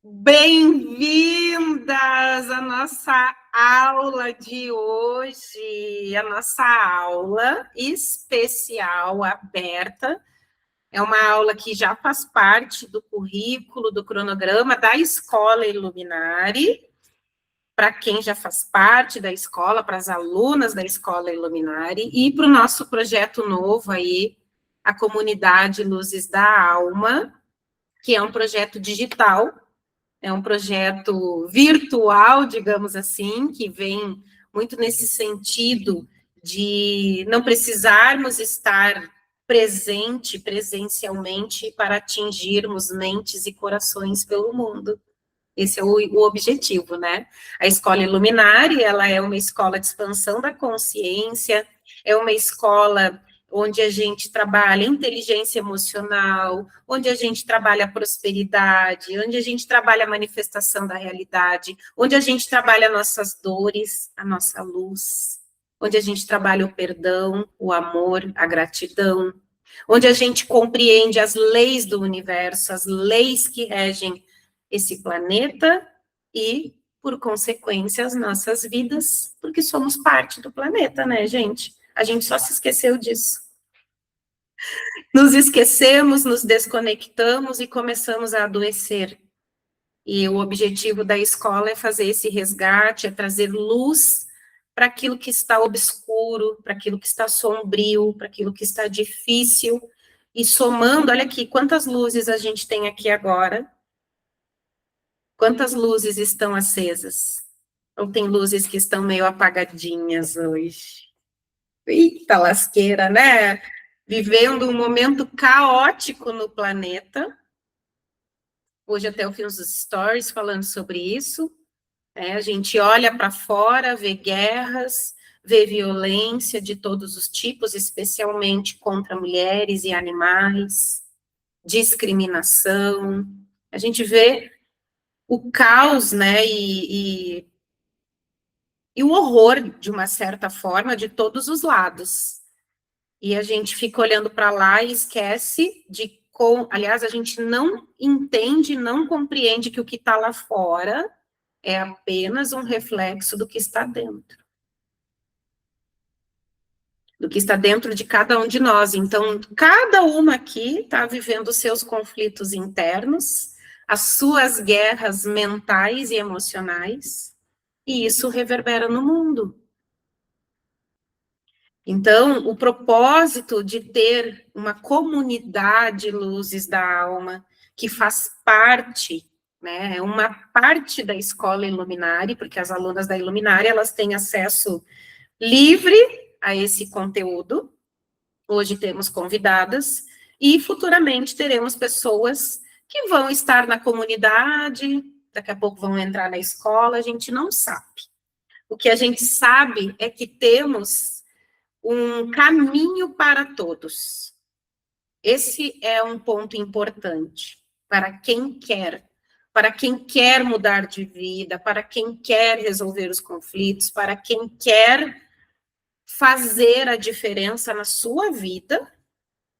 Bem-vindas à nossa aula de hoje, a nossa aula especial aberta. É uma aula que já faz parte do currículo, do cronograma da Escola Iluminare, para quem já faz parte da escola, para as alunas da Escola Iluminare, e para o nosso projeto novo aí, a Comunidade Luzes da Alma, que é um projeto digital. É um projeto virtual, digamos assim, que vem muito nesse sentido de não precisarmos estar presencialmente, para atingirmos mentes e corações pelo mundo. Esse é o objetivo, né? A Escola Iluminare, ela é uma escola de expansão da consciência, é uma escola onde a gente trabalha inteligência emocional, onde a gente trabalha prosperidade, onde a gente trabalha a manifestação da realidade, onde a gente trabalha nossas dores, a nossa luz, onde a gente trabalha o perdão, o amor, a gratidão, onde a gente compreende as leis do universo, as leis que regem esse planeta e, por consequência, as nossas vidas, porque somos parte do planeta, né, gente? A gente só se esqueceu disso. Nos esquecemos, nos desconectamos e começamos a adoecer. E o objetivo da escola é fazer esse resgate, é trazer luz para aquilo que está obscuro, para aquilo que está sombrio, para aquilo que está difícil. E somando, olha aqui, quantas luzes a gente tem aqui agora. Quantas luzes estão acesas? Ou tem luzes que estão meio apagadinhas hoje? Eita lasqueira, né? Vivendo um momento caótico no planeta. Hoje até eu fiz uns stories falando sobre isso. A gente olha para fora, vê guerras, vê violência de todos os tipos, especialmente contra mulheres e animais, discriminação. A gente vê o caos, né, e o horror, de uma certa forma, de todos os lados. E a gente fica olhando para lá e esquece de aliás, a gente não entende, não compreende que o que está lá fora é apenas um reflexo do que está dentro. Do que está dentro de cada um de nós. Então, cada uma aqui está vivendo os seus conflitos internos, as suas guerras mentais e emocionais, e isso reverbera no mundo. Então, o propósito de ter uma comunidade Luzes da Alma, que faz parte, né, é uma parte da Escola Iluminare, porque as alunas da Iluminare, elas têm acesso livre a esse conteúdo. Hoje temos convidadas, e futuramente teremos pessoas que vão estar na comunidade, daqui a pouco vão entrar na escola, a gente não sabe. O que a gente sabe é que temos um caminho para todos. Esse é um ponto importante para quem quer mudar de vida, para quem quer resolver os conflitos, para quem quer fazer a diferença na sua vida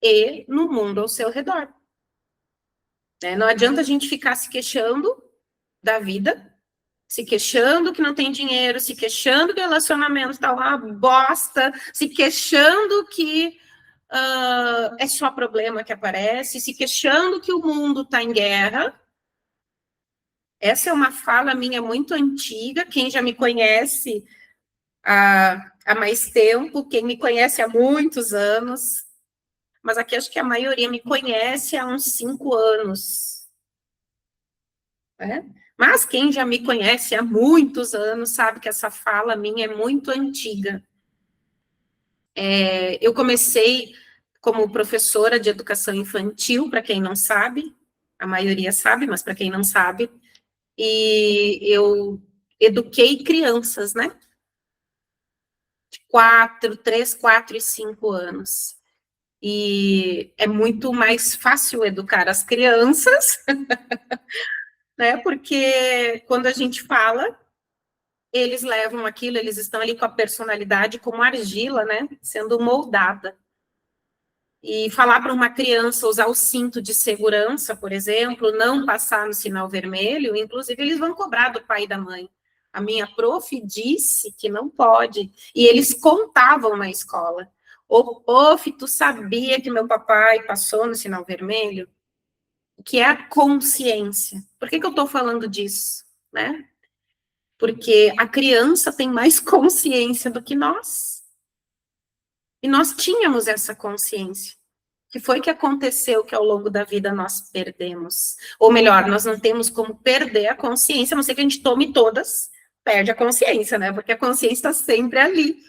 e no mundo ao seu redor. Não adianta a gente ficar se queixando da vida, se queixando que não tem dinheiro, se queixando que o relacionamento está uma bosta, se queixando que é só problema que aparece, se queixando que o mundo está em guerra. Essa é uma fala minha muito antiga, quem já me conhece há mais tempo, quem me conhece há muitos anos, mas aqui acho que a maioria me conhece há uns 5 anos. Né? Mas quem já me conhece há muitos anos sabe que essa fala minha é muito antiga. Eu comecei como professora de educação infantil, para quem não sabe, a maioria sabe, mas para quem não sabe, e eu eduquei crianças, né? De 3, 4 e 5 anos. E é muito mais fácil educar as crianças, né? Porque quando a gente fala, eles levam aquilo, eles estão ali com a personalidade como argila, né? Sendo moldada. E falar para uma criança usar o cinto de segurança, por exemplo, não passar no sinal vermelho, inclusive eles vão cobrar do pai e da mãe. A minha prof disse que não pode, e eles contavam na escola. Ô, prof, tu sabia que meu papai passou no sinal vermelho? Que é a consciência. Por que eu estou falando disso, né? Porque a criança tem mais consciência do que nós. E nós tínhamos essa consciência. O que foi que aconteceu que ao longo da vida nós perdemos? Ou melhor, nós não temos como perder a consciência, a não ser que a gente tome todas, perde a consciência, né? Porque a consciência está sempre ali.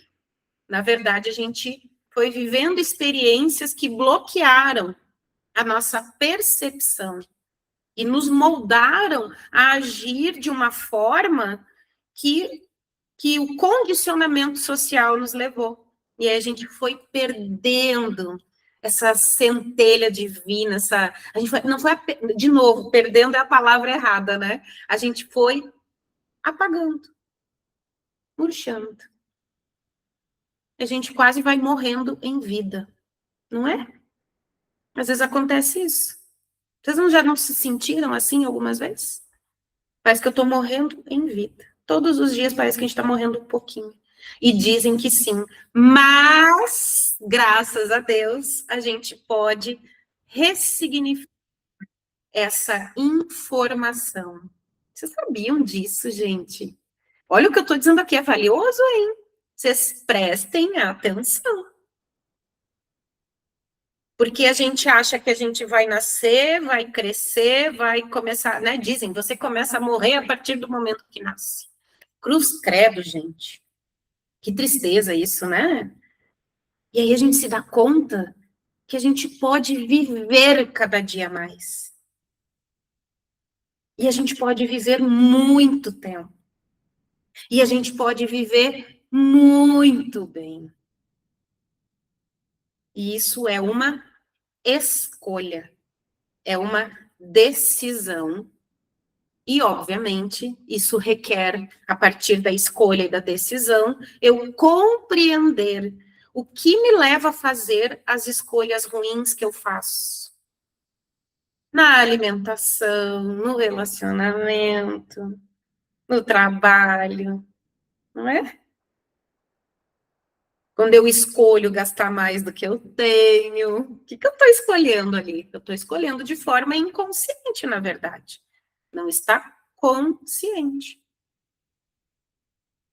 Na verdade, a gente foi vivendo experiências que bloquearam a nossa percepção e nos moldaram a agir de uma forma que o condicionamento social nos levou. E aí a gente foi perdendo essa centelha divina, a gente foi, não foi, de novo, perdendo é a palavra errada, né? A gente foi apagando, murchando. A gente quase vai morrendo em vida, não é? Às vezes acontece isso. Vocês já não se sentiram assim algumas vezes? Parece que eu estou morrendo em vida. Todos os dias parece que a gente está morrendo um pouquinho. E dizem que sim. Mas, graças a Deus, a gente pode ressignificar essa informação. Vocês sabiam disso, gente? Olha o que eu estou dizendo aqui, é valioso, hein? Vocês prestem atenção. Porque a gente acha que a gente vai nascer, vai crescer, vai começar, né? Dizem, você começa a morrer a partir do momento que nasce. Cruz credo, gente. Que tristeza isso, né? E aí a gente se dá conta que a gente pode viver cada dia mais. E a gente pode viver muito tempo. E a gente pode viver muito bem. E isso é uma escolha, é uma decisão. E, obviamente, isso requer, a partir da escolha e da decisão, eu compreender o que me leva a fazer as escolhas ruins que eu faço. Na alimentação, no relacionamento, no trabalho, não é? Quando eu escolho gastar mais do que eu tenho, o que eu estou escolhendo ali? Eu estou escolhendo de forma inconsciente, na verdade. Não está consciente.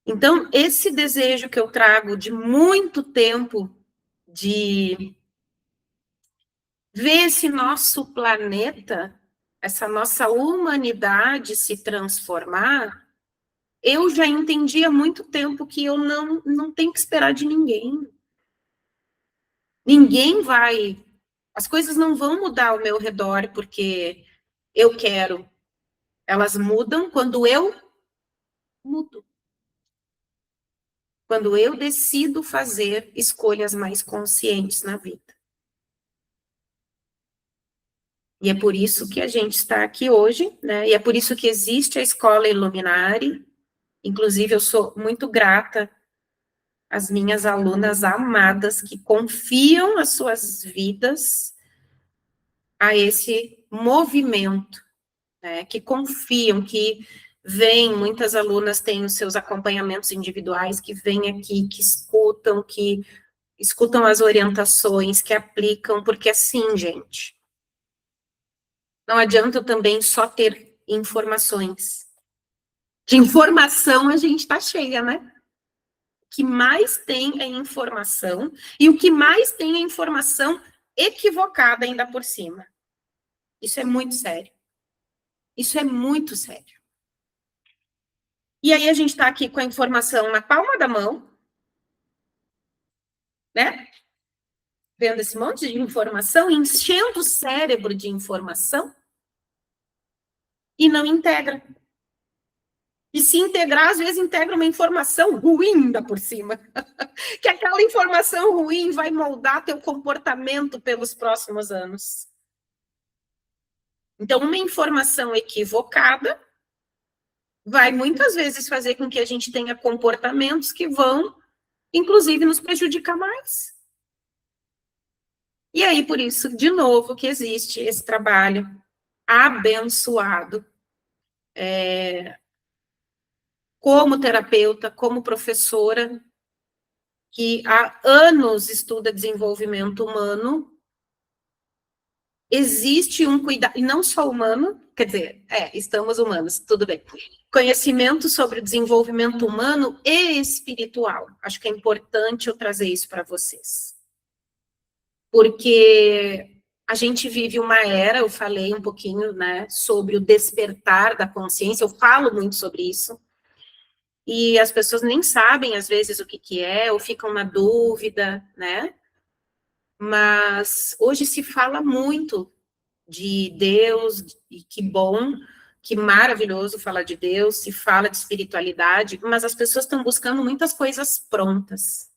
Então, esse desejo que eu trago de muito tempo de ver esse nosso planeta, essa nossa humanidade se transformar, eu já entendi há muito tempo que eu não tenho que esperar de ninguém. Ninguém vai... As coisas não vão mudar ao meu redor porque eu quero. Elas mudam quando eu mudo. Quando eu decido fazer escolhas mais conscientes na vida. E é por isso que a gente está aqui hoje, né? E é por isso que existe a Escola Iluminari. Inclusive, eu sou muito grata às minhas alunas amadas que confiam as suas vidas a esse movimento, né? Que confiam, que vêm, muitas alunas têm os seus acompanhamentos individuais, que vêm aqui, que escutam as orientações, que aplicam, porque assim, gente, não adianta eu também só ter informações. De informação a gente está cheia, né? O que mais tem é informação, e o que mais tem é informação equivocada ainda por cima. Isso é muito sério. Isso é muito sério. E aí a gente está aqui com a informação na palma da mão, né? Vendo esse monte de informação, enchendo o cérebro de informação, e não integra. E se integrar, às vezes integra uma informação ruim ainda por cima. Que aquela informação ruim vai moldar teu comportamento pelos próximos anos. Então, uma informação equivocada vai muitas vezes fazer com que a gente tenha comportamentos que vão, inclusive, nos prejudicar mais. E aí, por isso, de novo, que existe esse trabalho abençoado, como terapeuta, como professora, que há anos estuda desenvolvimento humano, existe um cuidado, e não só humano, quer dizer, estamos humanos, tudo bem. Conhecimento sobre o desenvolvimento humano e espiritual. Acho que é importante eu trazer isso para vocês. Porque a gente vive uma era, eu falei um pouquinho, né, sobre o despertar da consciência, eu falo muito sobre isso, e as pessoas nem sabem, às vezes, o que que é, ou ficam na dúvida, né? Mas hoje se fala muito de Deus, e que bom, que maravilhoso falar de Deus, se fala de espiritualidade, mas as pessoas estão buscando muitas coisas prontas,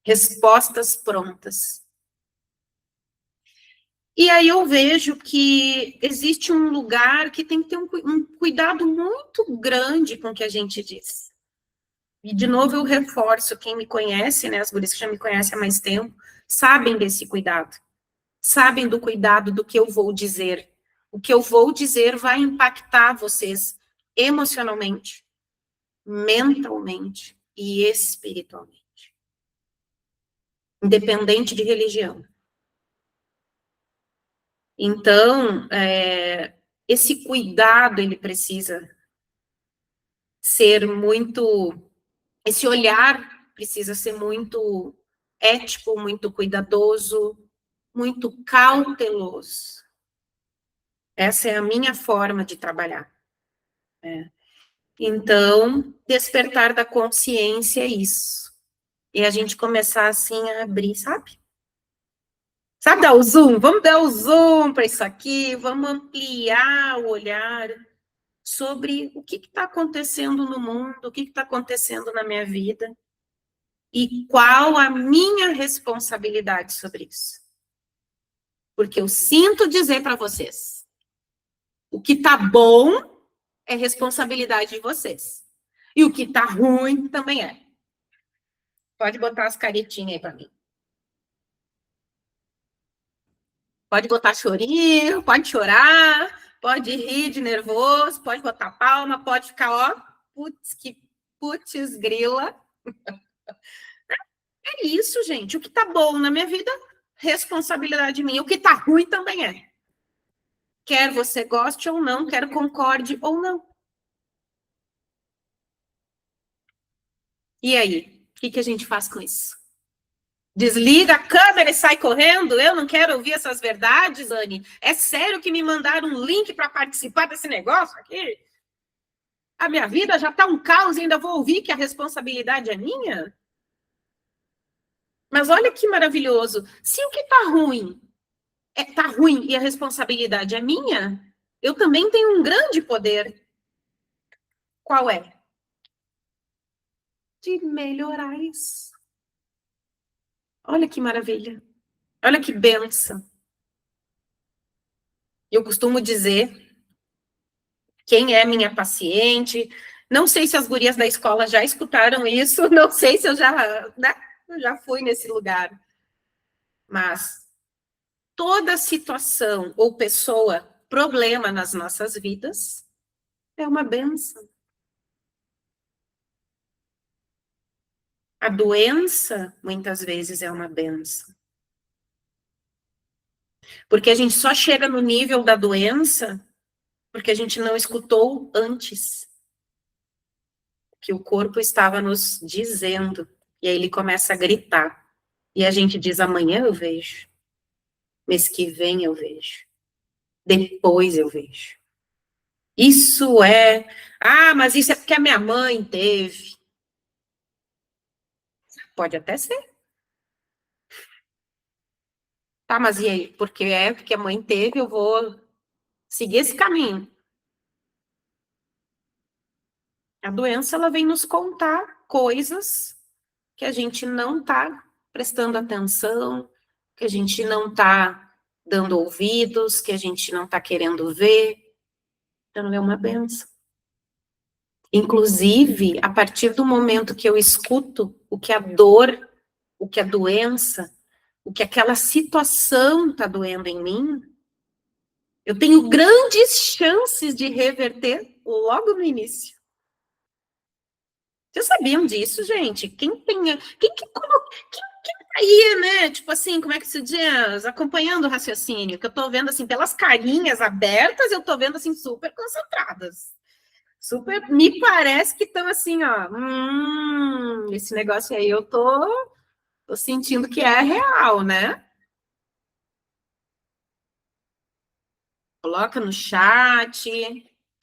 respostas prontas. E aí eu vejo que existe um lugar que tem que ter um cuidado muito grande com o que a gente diz. E, de novo, eu reforço, quem me conhece, né, as gurias que já me conhecem há mais tempo, sabem desse cuidado. Sabem do cuidado do que eu vou dizer. O que eu vou dizer vai impactar vocês emocionalmente, mentalmente e espiritualmente. Independente de religião. Então, esse cuidado, ele precisa ser muito... Esse olhar precisa ser muito ético, muito cuidadoso, muito cauteloso. Essa é a minha forma de trabalhar. Então, despertar da consciência é isso. E a gente começar assim a abrir, sabe? Sabe dar o zoom? Vamos dar o zoom para isso aqui, vamos ampliar o olhar sobre o que está acontecendo no mundo, o que está acontecendo na minha vida e qual a minha responsabilidade sobre isso. Porque eu sinto dizer para vocês, o que está bom é responsabilidade de vocês. E o que está ruim também é. Pode botar as caretinhas aí para mim. Pode botar chorinho, pode chorar, pode rir de nervoso, pode botar palma, pode ficar, ó, putz grila. É isso, gente. O que tá bom na minha vida, responsabilidade minha. O que tá ruim também é. Quer você goste ou não, quer concorde ou não. E aí? O que a gente faz com isso? Desliga a câmera e sai correndo? Eu não quero ouvir essas verdades, Anne. É sério que me mandaram um link para participar desse negócio aqui? A minha vida já está um caos e ainda vou ouvir que a responsabilidade é minha? Mas olha que maravilhoso. Se o que está ruim e a responsabilidade é minha, eu também tenho um grande poder. Qual é? De melhorar isso. Olha que maravilha. Olha que benção. Eu costumo dizer, quem é minha paciente, não sei se as gurias da escola já escutaram isso, não sei se eu já fui nesse lugar. Mas toda situação ou pessoa, problema nas nossas vidas, é uma benção. A doença, muitas vezes, é uma benção. Porque a gente só chega no nível da doença porque a gente não escutou antes que o corpo estava nos dizendo. E aí ele começa a gritar. E a gente diz, amanhã eu vejo. Mês que vem eu vejo. Depois eu vejo. Isso é... Ah, mas isso é porque a minha mãe teve. Pode até ser. Tá, mas e aí? Porque a mãe teve, eu vou seguir esse caminho. A doença, ela vem nos contar coisas que a gente não está prestando atenção, que a gente não está dando ouvidos, que a gente não está querendo ver. Então, é uma benção. Inclusive, a partir do momento que eu escuto o que a dor, o que a doença, o que aquela situação está doendo em mim, eu tenho grandes chances de reverter logo no início. Vocês sabiam disso, gente? Quem tá aí, né? Tipo assim, como é que se diz? Acompanhando o raciocínio, que eu tô vendo assim, pelas carinhas abertas, eu tô vendo assim, super concentradas. Super, me parece que estão assim, ó. Esse negócio aí eu tô sentindo que é real, né? Coloca no chat.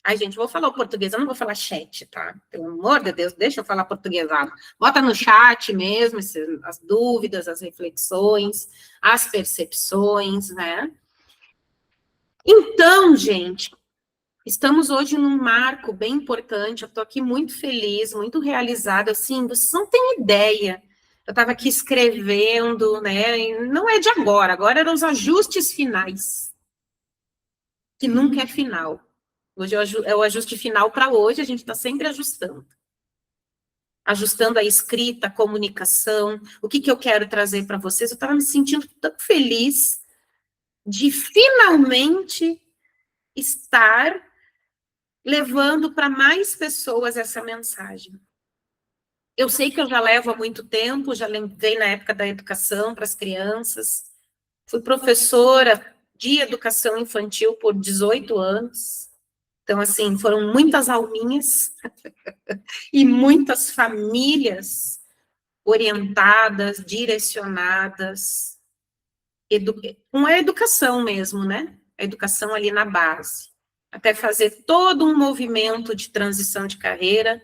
Ai, gente, vou falar o português, eu não vou falar chat, tá? Pelo amor de Deus, deixa eu falar portuguesado. Bota no chat mesmo as dúvidas, as reflexões, as percepções, né? Então, gente, estamos hoje num marco bem importante, eu estou aqui muito feliz, muito realizada, assim, vocês não têm ideia. Eu estava aqui escrevendo, né? E não é de agora, agora eram os ajustes finais, que nunca é final. Hoje é o ajuste final para hoje, a gente está sempre ajustando. Ajustando a escrita, a comunicação, o que eu quero trazer para vocês. Eu estava me sentindo tão feliz de finalmente estar levando para mais pessoas essa mensagem. Eu sei que eu já levo há muito tempo, já levei na época da educação para as crianças, fui professora de educação infantil por 18 anos, então, assim, foram muitas alminhas e muitas famílias orientadas, direcionadas, com a educação mesmo, né? A educação ali na base, até fazer todo um movimento de transição de carreira,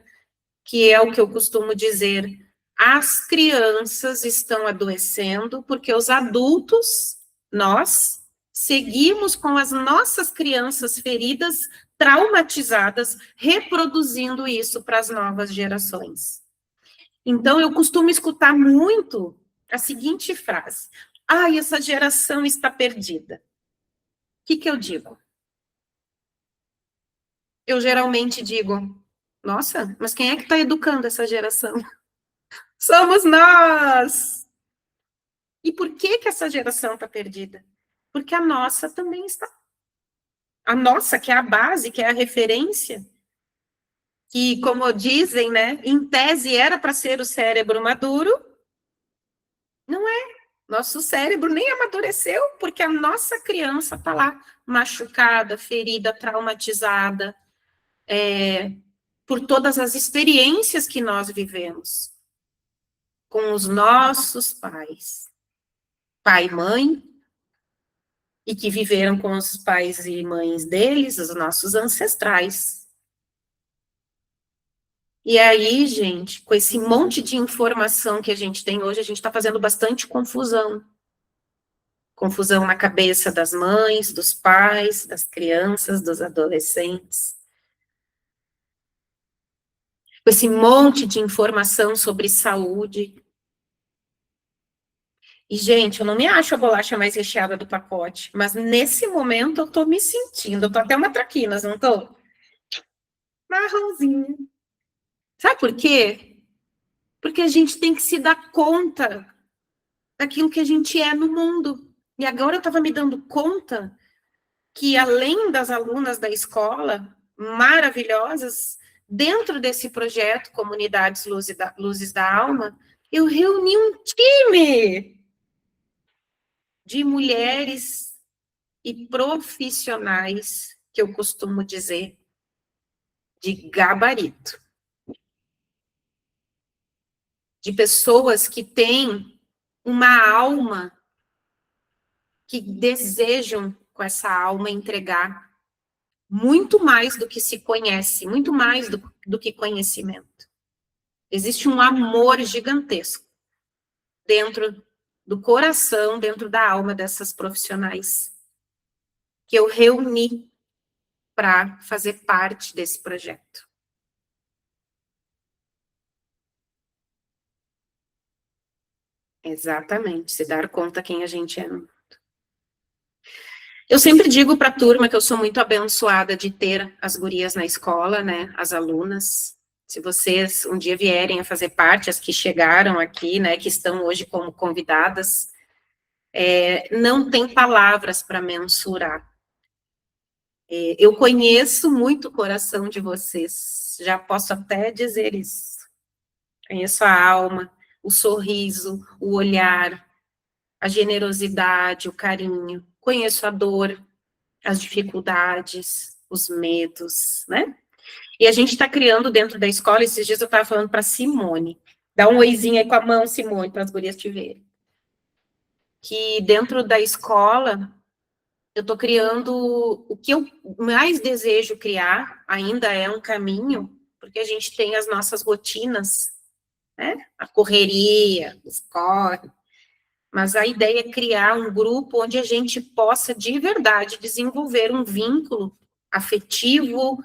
que é o que eu costumo dizer, as crianças estão adoecendo porque os adultos, nós, seguimos com as nossas crianças feridas, traumatizadas, reproduzindo isso para as novas gerações. Então, eu costumo escutar muito a seguinte frase: ai, essa geração está perdida. O que eu digo? Eu geralmente digo, nossa, mas quem é que está educando essa geração? Somos nós! E por que essa geração está perdida? Porque a nossa também está. A nossa, que é a base, que é a referência, que, como dizem, né, em tese era para ser o cérebro maduro, não é. Nosso cérebro nem amadureceu, porque a nossa criança está lá machucada, ferida, traumatizada, por todas as experiências que nós vivemos com os nossos pais, pai e mãe, e que viveram com os pais e mães deles, os nossos ancestrais. E aí, gente, com esse monte de informação que a gente tem hoje, a gente está fazendo bastante confusão. Confusão na cabeça das mães, dos pais, das crianças, dos adolescentes. Com esse monte de informação sobre saúde. E, gente, eu não me acho a bolacha mais recheada do pacote, mas nesse momento eu tô me sentindo, eu tô até uma traquinas, não tô? Marronzinha. Sabe por quê? Porque a gente tem que se dar conta daquilo que a gente é no mundo. E agora eu estava me dando conta que, além das alunas da escola, maravilhosas, dentro desse projeto Comunidades Luzes da Alma, eu reuni um time de mulheres e profissionais, que eu costumo dizer, de gabarito. De pessoas que têm uma alma, que desejam, com essa alma, entregar muito mais do que se conhece, muito mais do que conhecimento. Existe um amor gigantesco dentro do coração, dentro da alma dessas profissionais, que eu reuni para fazer parte desse projeto. Exatamente, se dar conta quem a gente é. Eu sempre digo para a turma que eu sou muito abençoada de ter as gurias na escola, né, as alunas. Se vocês um dia vierem a fazer parte, as que chegaram aqui, né, que estão hoje como convidadas, Não tem palavras para mensurar. Eu conheço muito o coração de vocês, já posso até dizer isso. Conheço a alma, o sorriso, o olhar, a generosidade, o carinho. Conheço a dor, as dificuldades, os medos, né? E a gente está criando dentro da escola, esses dias eu estava falando para Simone, dá um oizinho aí com a mão, Simone, para as gurias te verem. Que dentro da escola, eu estou criando o que eu mais desejo criar, ainda é um caminho, porque a gente tem as nossas rotinas, né? A correria, os corre, mas a ideia é criar um grupo onde a gente possa, de verdade, desenvolver um vínculo afetivo,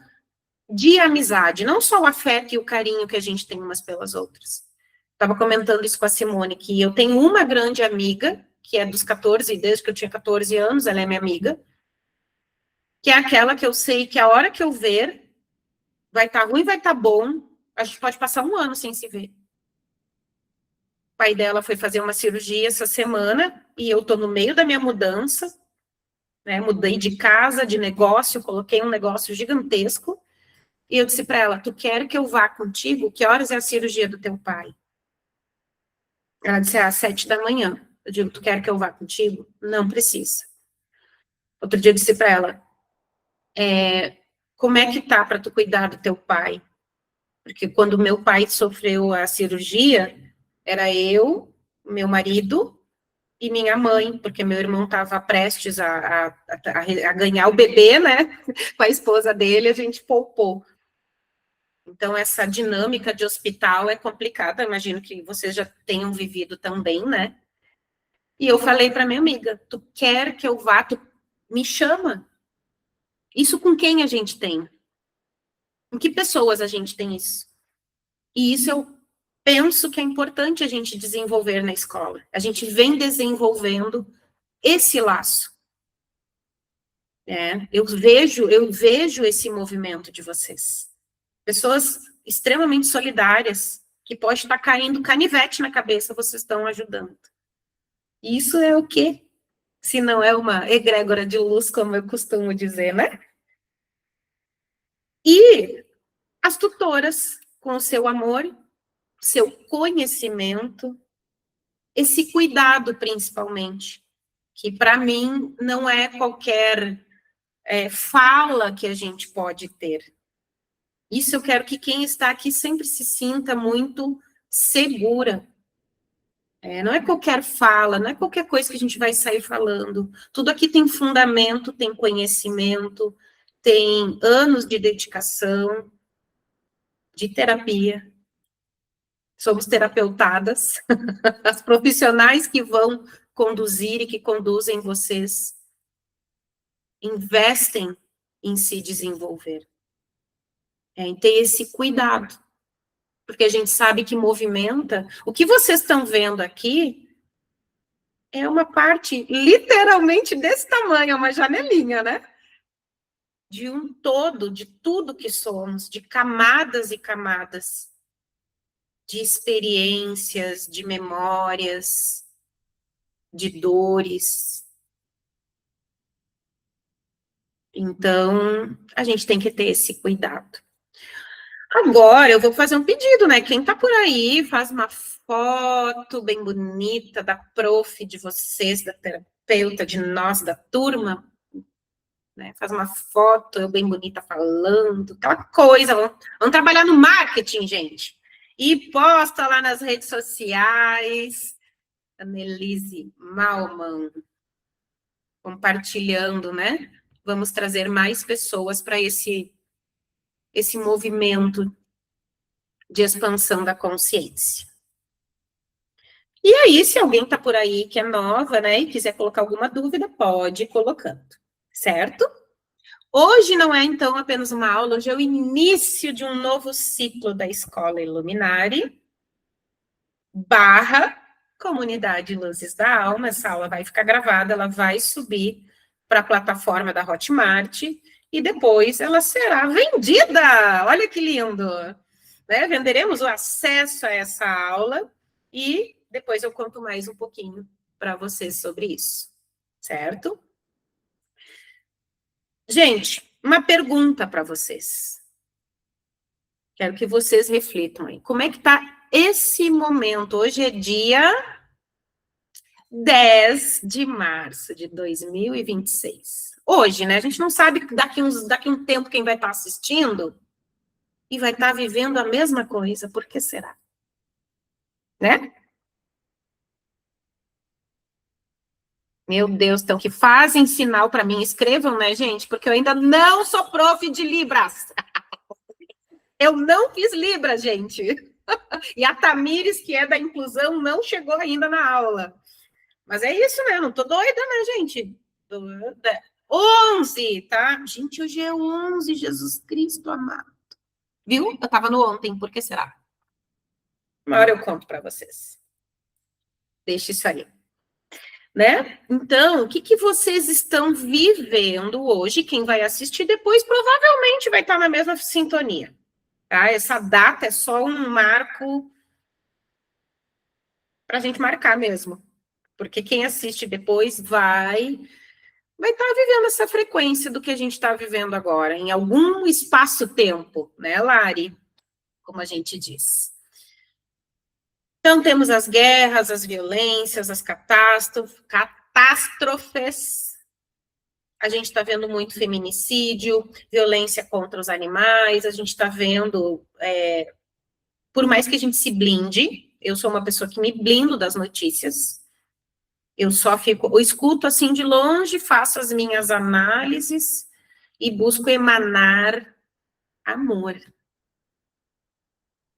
de amizade, não só o afeto e o carinho que a gente tem umas pelas outras. Estava comentando isso com a Simone, que eu tenho uma grande amiga, que é dos 14, desde que eu tinha 14 anos, ela é minha amiga, que é aquela que eu sei que a hora que eu ver, vai estar ruim, vai estar bom, a gente pode passar um ano sem se ver. O pai dela foi fazer uma cirurgia essa semana, e eu estou no meio da minha mudança, né, mudei de casa, de negócio, coloquei um negócio gigantesco, e eu disse para ela, tu quer que eu vá contigo? Que horas é a cirurgia do teu pai? Ela disse, às 7 da manhã. Eu digo, tu quer que eu vá contigo? Não precisa. Outro dia eu disse para ela, como é que tá para tu cuidar do teu pai? Porque quando meu pai sofreu a cirurgia, era eu, meu marido e minha mãe, porque meu irmão estava prestes a ganhar o bebê, né? Com a esposa dele, a gente poupou. Então, essa dinâmica de hospital é complicada, imagino que vocês já tenham vivido também, né? E eu falei para minha amiga, tu quer que eu vá, tu me chama. Isso com quem a gente tem? Com que pessoas a gente tem isso? E isso eu penso que é importante a gente desenvolver na escola. A gente vem desenvolvendo esse laço. Eu vejo esse movimento de vocês. Pessoas extremamente solidárias, que pode estar caindo canivete na cabeça, vocês estão ajudando. Isso é o quê? Se não é uma egrégora de luz, como eu costumo dizer, né? E as tutoras, com o seu amor, seu conhecimento, esse cuidado, principalmente, que para mim não é qualquer fala que a gente pode ter. Isso eu quero que quem está aqui sempre se sinta muito segura. Não é qualquer fala, não é qualquer coisa que a gente vai sair falando. Tudo aqui tem fundamento, tem conhecimento, tem anos de dedicação, de terapia. Somos terapeutadas, as profissionais que vão conduzir e que conduzem vocês investem em se desenvolver, em ter esse cuidado, porque a gente sabe que movimenta. O que vocês estão vendo aqui é uma parte literalmente desse tamanho, é uma janelinha, né? De um todo, de tudo que somos, de camadas e camadas, de experiências, de memórias, de dores. Então, a gente tem que ter esse cuidado. Agora, eu vou fazer um pedido, né? Quem tá por aí, faz uma foto bem bonita da prof de vocês, da terapeuta, de nós, da turma, né? Faz uma foto eu bem bonita falando, aquela coisa. Vamos trabalhar no marketing, gente. E posta lá nas redes sociais. Annelise Malman, compartilhando, né? Vamos trazer mais pessoas para esse movimento de expansão da consciência. E aí, se alguém está por aí que é nova, né, e quiser colocar alguma dúvida, pode ir colocando, certo? Hoje não é, então, apenas uma aula, hoje é o início de um novo ciclo da Escola Iluminari, / Comunidade Luzes da Alma. Essa aula vai ficar gravada, ela vai subir para a plataforma da Hotmart, e depois ela será vendida. Olha que lindo! Né? Venderemos o acesso a essa aula, e depois eu conto mais um pouquinho para vocês sobre isso, certo? Gente, uma pergunta para vocês. Quero que vocês reflitam aí. Como é que está esse momento? Hoje é dia 10 de março de 2026. Hoje, né? A gente não sabe daqui um tempo quem vai estar assistindo e vai estar vivendo a mesma coisa. Por que será? Né? Meu Deus, então que fazem sinal para mim, escrevam, né, gente? Porque eu ainda não sou prof de Libras. Eu não fiz Libras, gente. E a Tamires, que é da inclusão, não chegou ainda na aula. Mas é isso, né? Eu não tô doida, né, gente? 11, tá? Gente, hoje é 11, Jesus Cristo amado. Viu? Eu tava no ontem, por que será? Uma hora eu conto para vocês. Deixa isso aí. Né? Então, o que, que vocês estão vivendo hoje? Quem vai assistir depois provavelmente vai estar na mesma sintonia. Tá? Essa data é só um marco para a gente marcar mesmo. Porque quem assiste depois vai estar vivendo essa frequência do que a gente está vivendo agora, em algum espaço-tempo, né, Lari? Como a gente diz. Então, temos as guerras, as violências, as catástrofes. A gente está vendo muito feminicídio, violência contra os animais, a gente está vendo, por mais que a gente se blinde, eu sou uma pessoa que me blindo das notícias, eu escuto assim de longe, faço as minhas análises e busco emanar amor.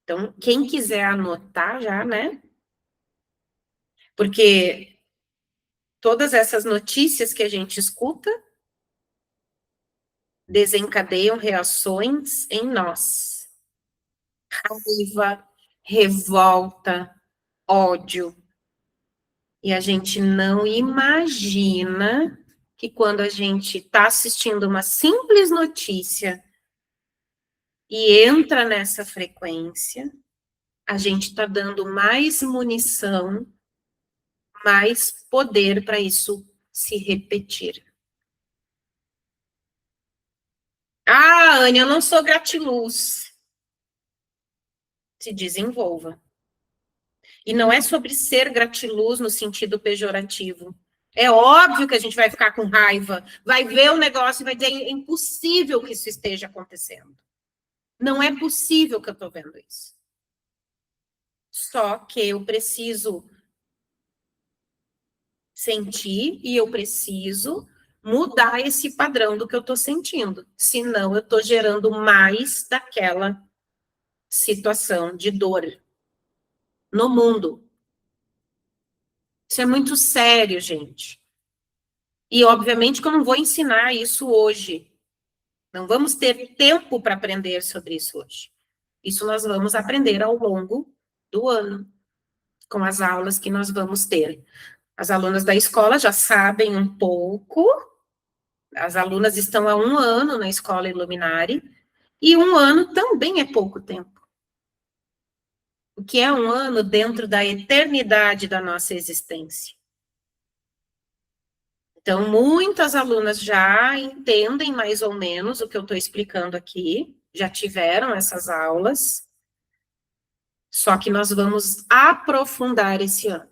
Então, quem quiser anotar já, né? Porque todas essas notícias que a gente escuta desencadeiam reações em nós. Raiva, revolta, ódio. E a gente não imagina que quando a gente está assistindo uma simples notícia e entra nessa frequência, a gente está dando mais munição, mais poder para isso se repetir. Ah, Anne, eu não sou gratiluz. Se desenvolva. E não é sobre ser gratiluz no sentido pejorativo. É óbvio que a gente vai ficar com raiva, vai ver o negócio e vai dizer, é impossível que isso esteja acontecendo. Não é possível que eu estou vendo isso. Só que eu preciso sentir e eu preciso mudar esse padrão do que eu estou sentindo. Senão, eu estou gerando mais daquela situação de dor no mundo. Isso é muito sério, gente. E, obviamente, que eu não vou ensinar isso hoje. Não vamos ter tempo para aprender sobre isso hoje. Isso nós vamos aprender ao longo do ano, com as aulas que nós vamos ter. As alunas da escola já sabem um pouco, as alunas estão há 1 ano na escola Iluminari, e 1 ano também é pouco tempo. O que é 1 ano dentro da eternidade da nossa existência? Então, muitas alunas já entendem mais ou menos o que eu estou explicando aqui, já tiveram essas aulas, só que nós vamos aprofundar esse ano.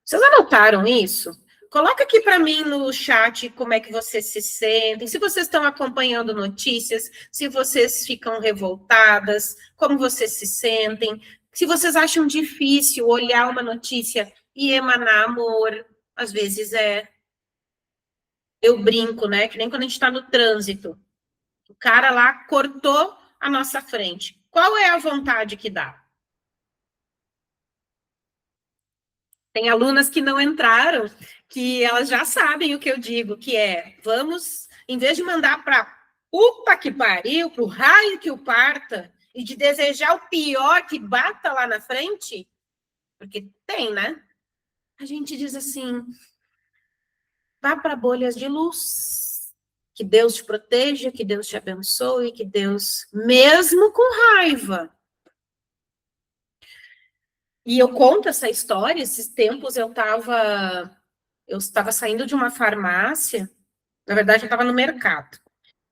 Vocês anotaram isso? Coloca aqui para mim no chat como é que vocês se sentem, se vocês estão acompanhando notícias, se vocês ficam revoltadas, como vocês se sentem, se vocês acham difícil olhar uma notícia e emanar amor, às vezes é. Eu brinco, né? Que nem quando a gente está no trânsito. O cara lá cortou a nossa frente. Qual é a vontade que dá? Tem alunas que não entraram, que elas já sabem o que eu digo, que é, vamos, em vez de mandar para puta que pariu, pro raio que o parta, e de desejar o pior que bata lá na frente, porque tem, né? A gente diz assim, vá para bolhas de luz, que Deus te proteja, que Deus te abençoe, que Deus, mesmo com raiva. E eu conto essa história, esses tempos eu estava saindo de uma farmácia, na verdade eu estava no mercado,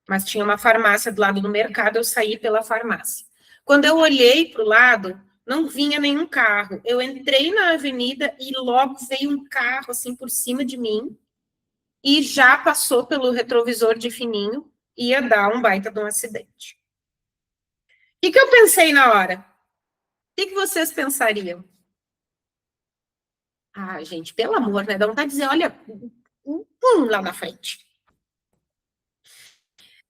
mas tinha uma farmácia do lado do mercado, eu saí pela farmácia. Quando eu olhei para o lado, não vinha nenhum carro. Eu entrei na avenida e logo veio um carro assim por cima de mim e já passou pelo retrovisor de fininho, ia dar um baita de um acidente. O que eu pensei na hora? O que vocês pensariam? Ah, gente, pelo amor, né? Dá vontade de dizer, olha, lá na frente.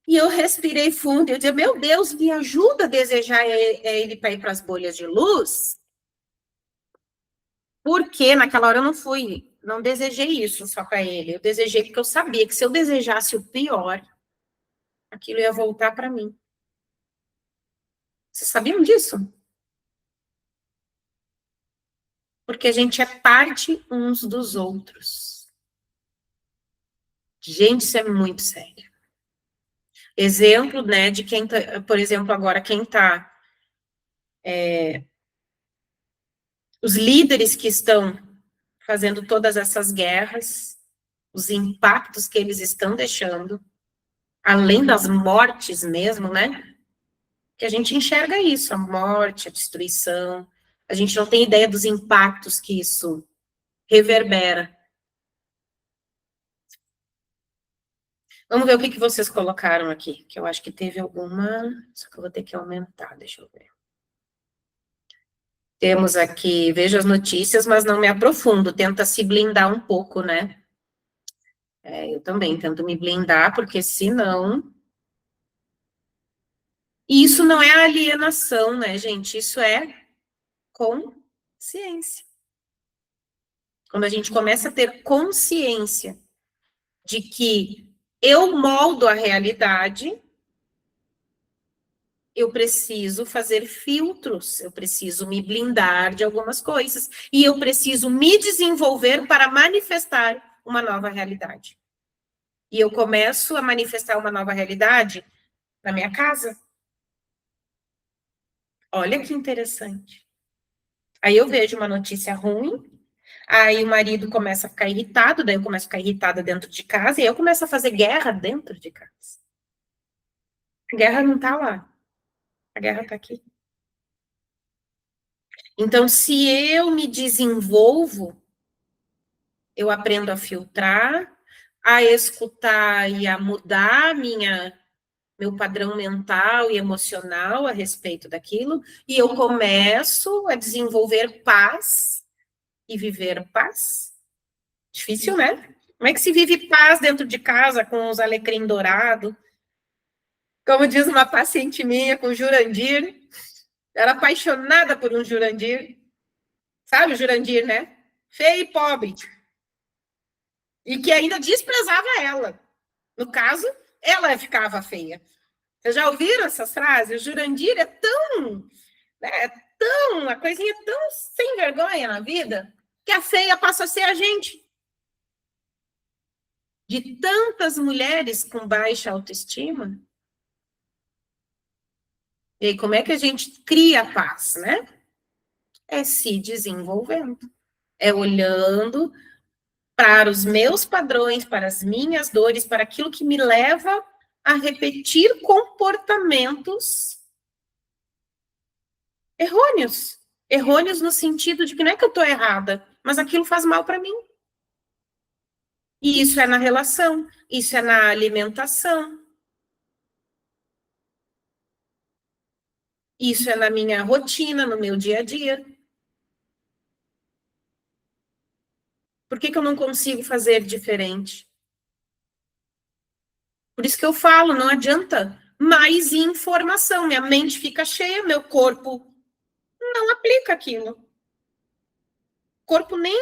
E eu respirei fundo, eu dizia, meu Deus, me ajuda a desejar ele para ir para as bolhas de luz, porque naquela hora eu não desejei isso só para ele, eu desejei porque eu sabia que se eu desejasse o pior, aquilo ia voltar para mim. Vocês sabiam disso? Porque a gente é parte uns dos outros. Gente, isso é muito sério. Exemplo, né, de quem tá, por exemplo, agora quem está os líderes que estão fazendo todas essas guerras, os impactos que eles estão deixando, além das mortes mesmo, né? Que a gente enxerga isso, a morte, a destruição. A gente não tem ideia dos impactos que isso reverbera. Vamos ver o que vocês colocaram aqui, que eu acho que teve alguma, só que eu vou ter que aumentar, deixa eu ver. Temos aqui, vejo as notícias, mas não me aprofundo, tenta se blindar um pouco, né? Eu também tento me blindar, porque senão... E isso não é alienação, né, gente? Isso é consciência. Quando a gente começa a ter consciência de que eu moldo a realidade, eu preciso fazer filtros, eu preciso me blindar de algumas coisas, e eu preciso me desenvolver para manifestar uma nova realidade. E eu começo a manifestar uma nova realidade na minha casa. Olha que interessante. Aí eu vejo uma notícia ruim, aí o marido começa a ficar irritado, daí eu começo a ficar irritada dentro de casa, e eu começo a fazer guerra dentro de casa. A guerra não está lá, a guerra está aqui. Então, se eu me desenvolvo, eu aprendo a filtrar, a escutar e a mudar meu padrão mental e emocional a respeito daquilo, e eu começo a desenvolver paz e viver paz. Difícil, né? Como é que se vive paz dentro de casa com os alecrim dourado? Como diz uma paciente minha com Jurandir, era apaixonada por um Jurandir. Sabe o Jurandir, né? Feio e pobre. E que ainda desprezava ela. No caso, ela ficava feia. Vocês já ouviram essas frases? O Jurandir é tão, né, a coisinha tão sem vergonha na vida, que a feia passa a ser a gente. De tantas mulheres com baixa autoestima. E aí, como é que a gente cria a paz, né? É se desenvolvendo. É olhando para os meus padrões, para as minhas dores, para aquilo que me leva a repetir comportamentos errôneos. Errôneos no sentido de que não é que eu estou errada, mas aquilo faz mal para mim. E isso é na relação, isso é na alimentação, isso é na minha rotina, no meu dia a dia. Por que eu não consigo fazer diferente? Por isso que eu falo, não adianta mais informação. Minha mente fica cheia, meu corpo não aplica aquilo. O corpo nem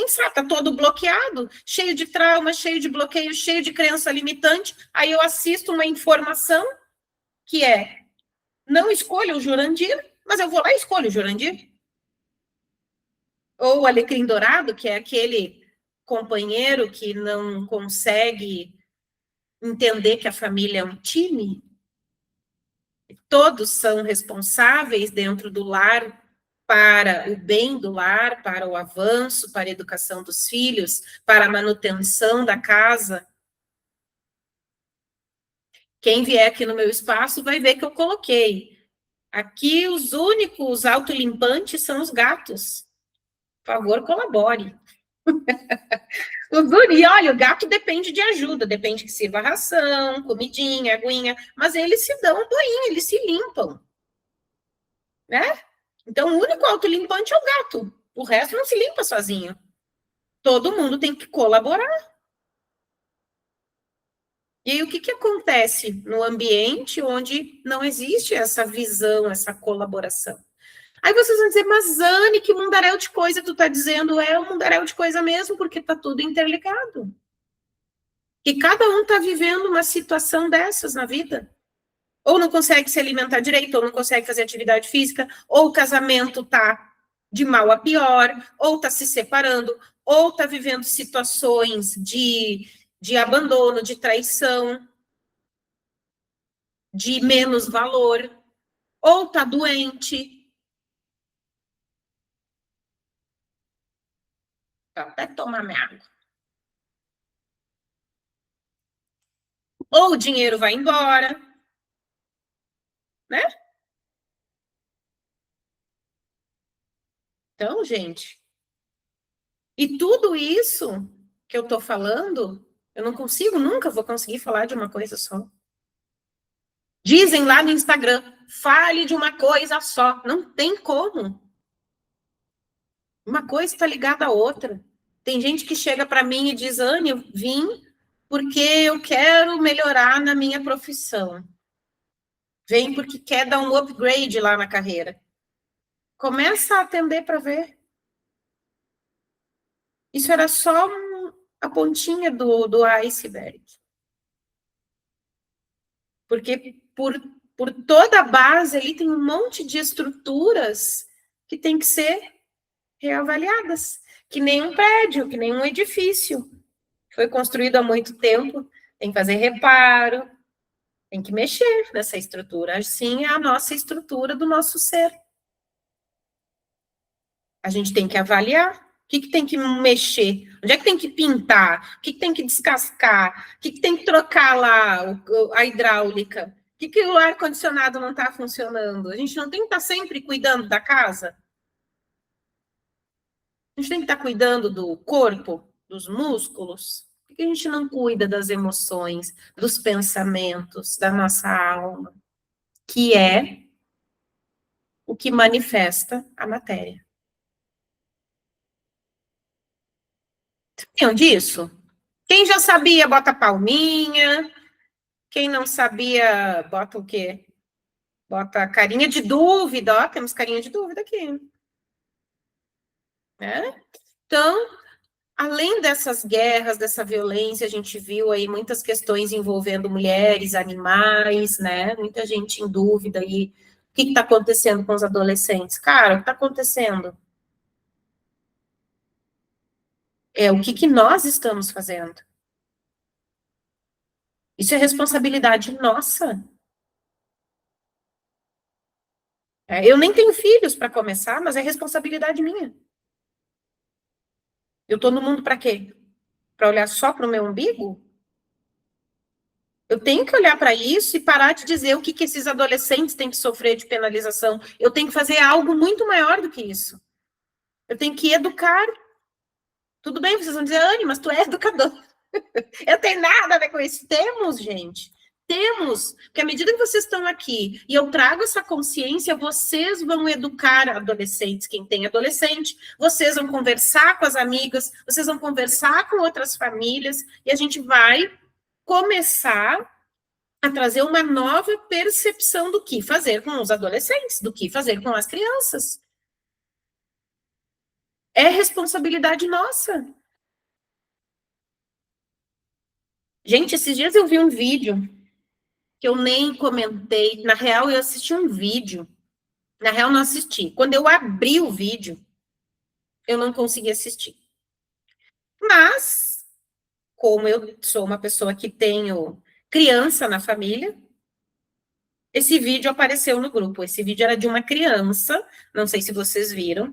sabe, está todo bloqueado, cheio de trauma, cheio de bloqueio, cheio de crença limitante. Aí eu assisto uma informação que é, não escolho o Jurandir, mas eu vou lá e escolho o Jurandir. Ou o alecrim dourado, que é aquele companheiro que não consegue entender que a família é um time. Todos são responsáveis dentro do lar para o bem do lar, para o avanço, para a educação dos filhos, para a manutenção da casa. Quem vier aqui no meu espaço vai ver que eu coloquei. Aqui os únicos autolimpantes são os gatos. Por favor, colabore. E olha, o gato depende de ajuda, depende que sirva ração, comidinha, aguinha, mas eles se dão um banho, eles se limpam, né? Então, o único autolimpante é o gato. O resto não se limpa sozinho. Todo mundo tem que colaborar. E aí, o que acontece no ambiente onde não existe essa visão, essa colaboração? Aí vocês vão dizer, mas Anne, que mundaréu de coisa tu tá dizendo? É um mundaréu de coisa mesmo, porque tá tudo interligado. E cada um tá vivendo uma situação dessas na vida. Ou não consegue se alimentar direito, ou não consegue fazer atividade física, ou o casamento tá de mal a pior, ou tá se separando, ou tá vivendo situações de abandono, de traição, de menos valor, ou tá doente. Vou até tomar minha água. Ou o dinheiro vai embora, né? Então, gente, e tudo isso que eu tô falando, eu não consigo, nunca vou conseguir falar de uma coisa só. Dizem lá no Instagram, fale de uma coisa só. Não tem como. Uma coisa está ligada à outra. Tem gente que chega para mim e diz, Anne, eu vim porque eu quero melhorar na minha profissão. Vem porque quer dar um upgrade lá na carreira. Começa a atender para ver. Isso era só a pontinha do iceberg. Porque por toda a base ali tem um monte de estruturas que tem que ser reavaliadas. Que nem um prédio, que nem um edifício. Foi construído há muito tempo, tem que fazer reparo, tem que mexer nessa estrutura. Assim é a nossa estrutura do nosso ser. A gente tem que avaliar. O que tem que mexer? Onde é que tem que pintar? O que tem que descascar? O que tem que trocar lá a hidráulica? O que o ar-condicionado não está funcionando? A gente não tem que estar sempre cuidando da casa? A gente tem que estar cuidando do corpo, dos músculos? Por que a gente não cuida das emoções, dos pensamentos, da nossa alma, que é o que manifesta a matéria? Sabiam disso? Quem já sabia, bota palminha. Quem não sabia, bota o quê? Bota carinha de dúvida. Ó, temos carinha de dúvida aqui. Né? Então, além dessas guerras, dessa violência, a gente viu aí muitas questões envolvendo mulheres, animais, né? Muita gente em dúvida aí. O que está acontecendo com os adolescentes? Cara, o que está acontecendo? É o que nós estamos fazendo. Isso é responsabilidade nossa. Eu nem tenho filhos para começar, mas é responsabilidade minha. Eu estou no mundo para quê? Para olhar só para o meu umbigo? Eu tenho que olhar para isso e parar de dizer o que esses adolescentes têm que sofrer de penalização. Eu tenho que fazer algo muito maior do que isso. Eu tenho que educar. Tudo bem, vocês vão dizer, Anne, mas tu é educador. Eu tenho nada a ver com isso. Temos, gente. Temos. Porque à medida que vocês estão aqui e eu trago essa consciência, vocês vão educar adolescentes, quem tem adolescente, vocês vão conversar com as amigas, vocês vão conversar com outras famílias e a gente vai começar a trazer uma nova percepção do que fazer com os adolescentes, do que fazer com as crianças. É responsabilidade nossa. Gente, esses dias eu vi um vídeo que eu nem comentei. Na real, eu assisti um vídeo. Na real, não assisti. Quando eu abri o vídeo, eu não consegui assistir. Mas, como eu sou uma pessoa que tenho criança na família, Esse vídeo apareceu no grupo. Esse vídeo era de uma criança, não sei se vocês viram.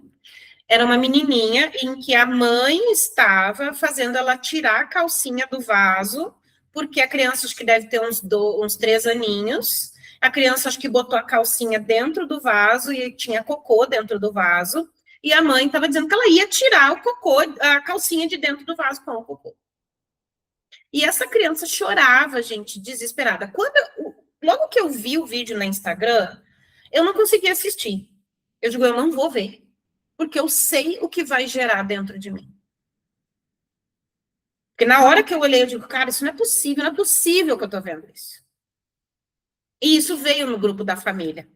Era uma menininha em que a mãe estava fazendo ela tirar a calcinha do vaso, porque a criança acho que deve ter uns 3 aninhos. A criança acho que botou a calcinha dentro do vaso e tinha cocô dentro do vaso. E a mãe estava dizendo que ela ia tirar o cocô, a calcinha de dentro do vaso com o cocô. E essa criança chorava, gente, desesperada. Logo que eu vi o vídeo no Instagram, eu não consegui assistir. Eu digo, eu não vou ver, porque eu sei o que vai gerar dentro de mim. Porque na hora que eu olhei, eu digo, cara, isso não é possível que eu tô vendo isso. E isso veio no grupo da família,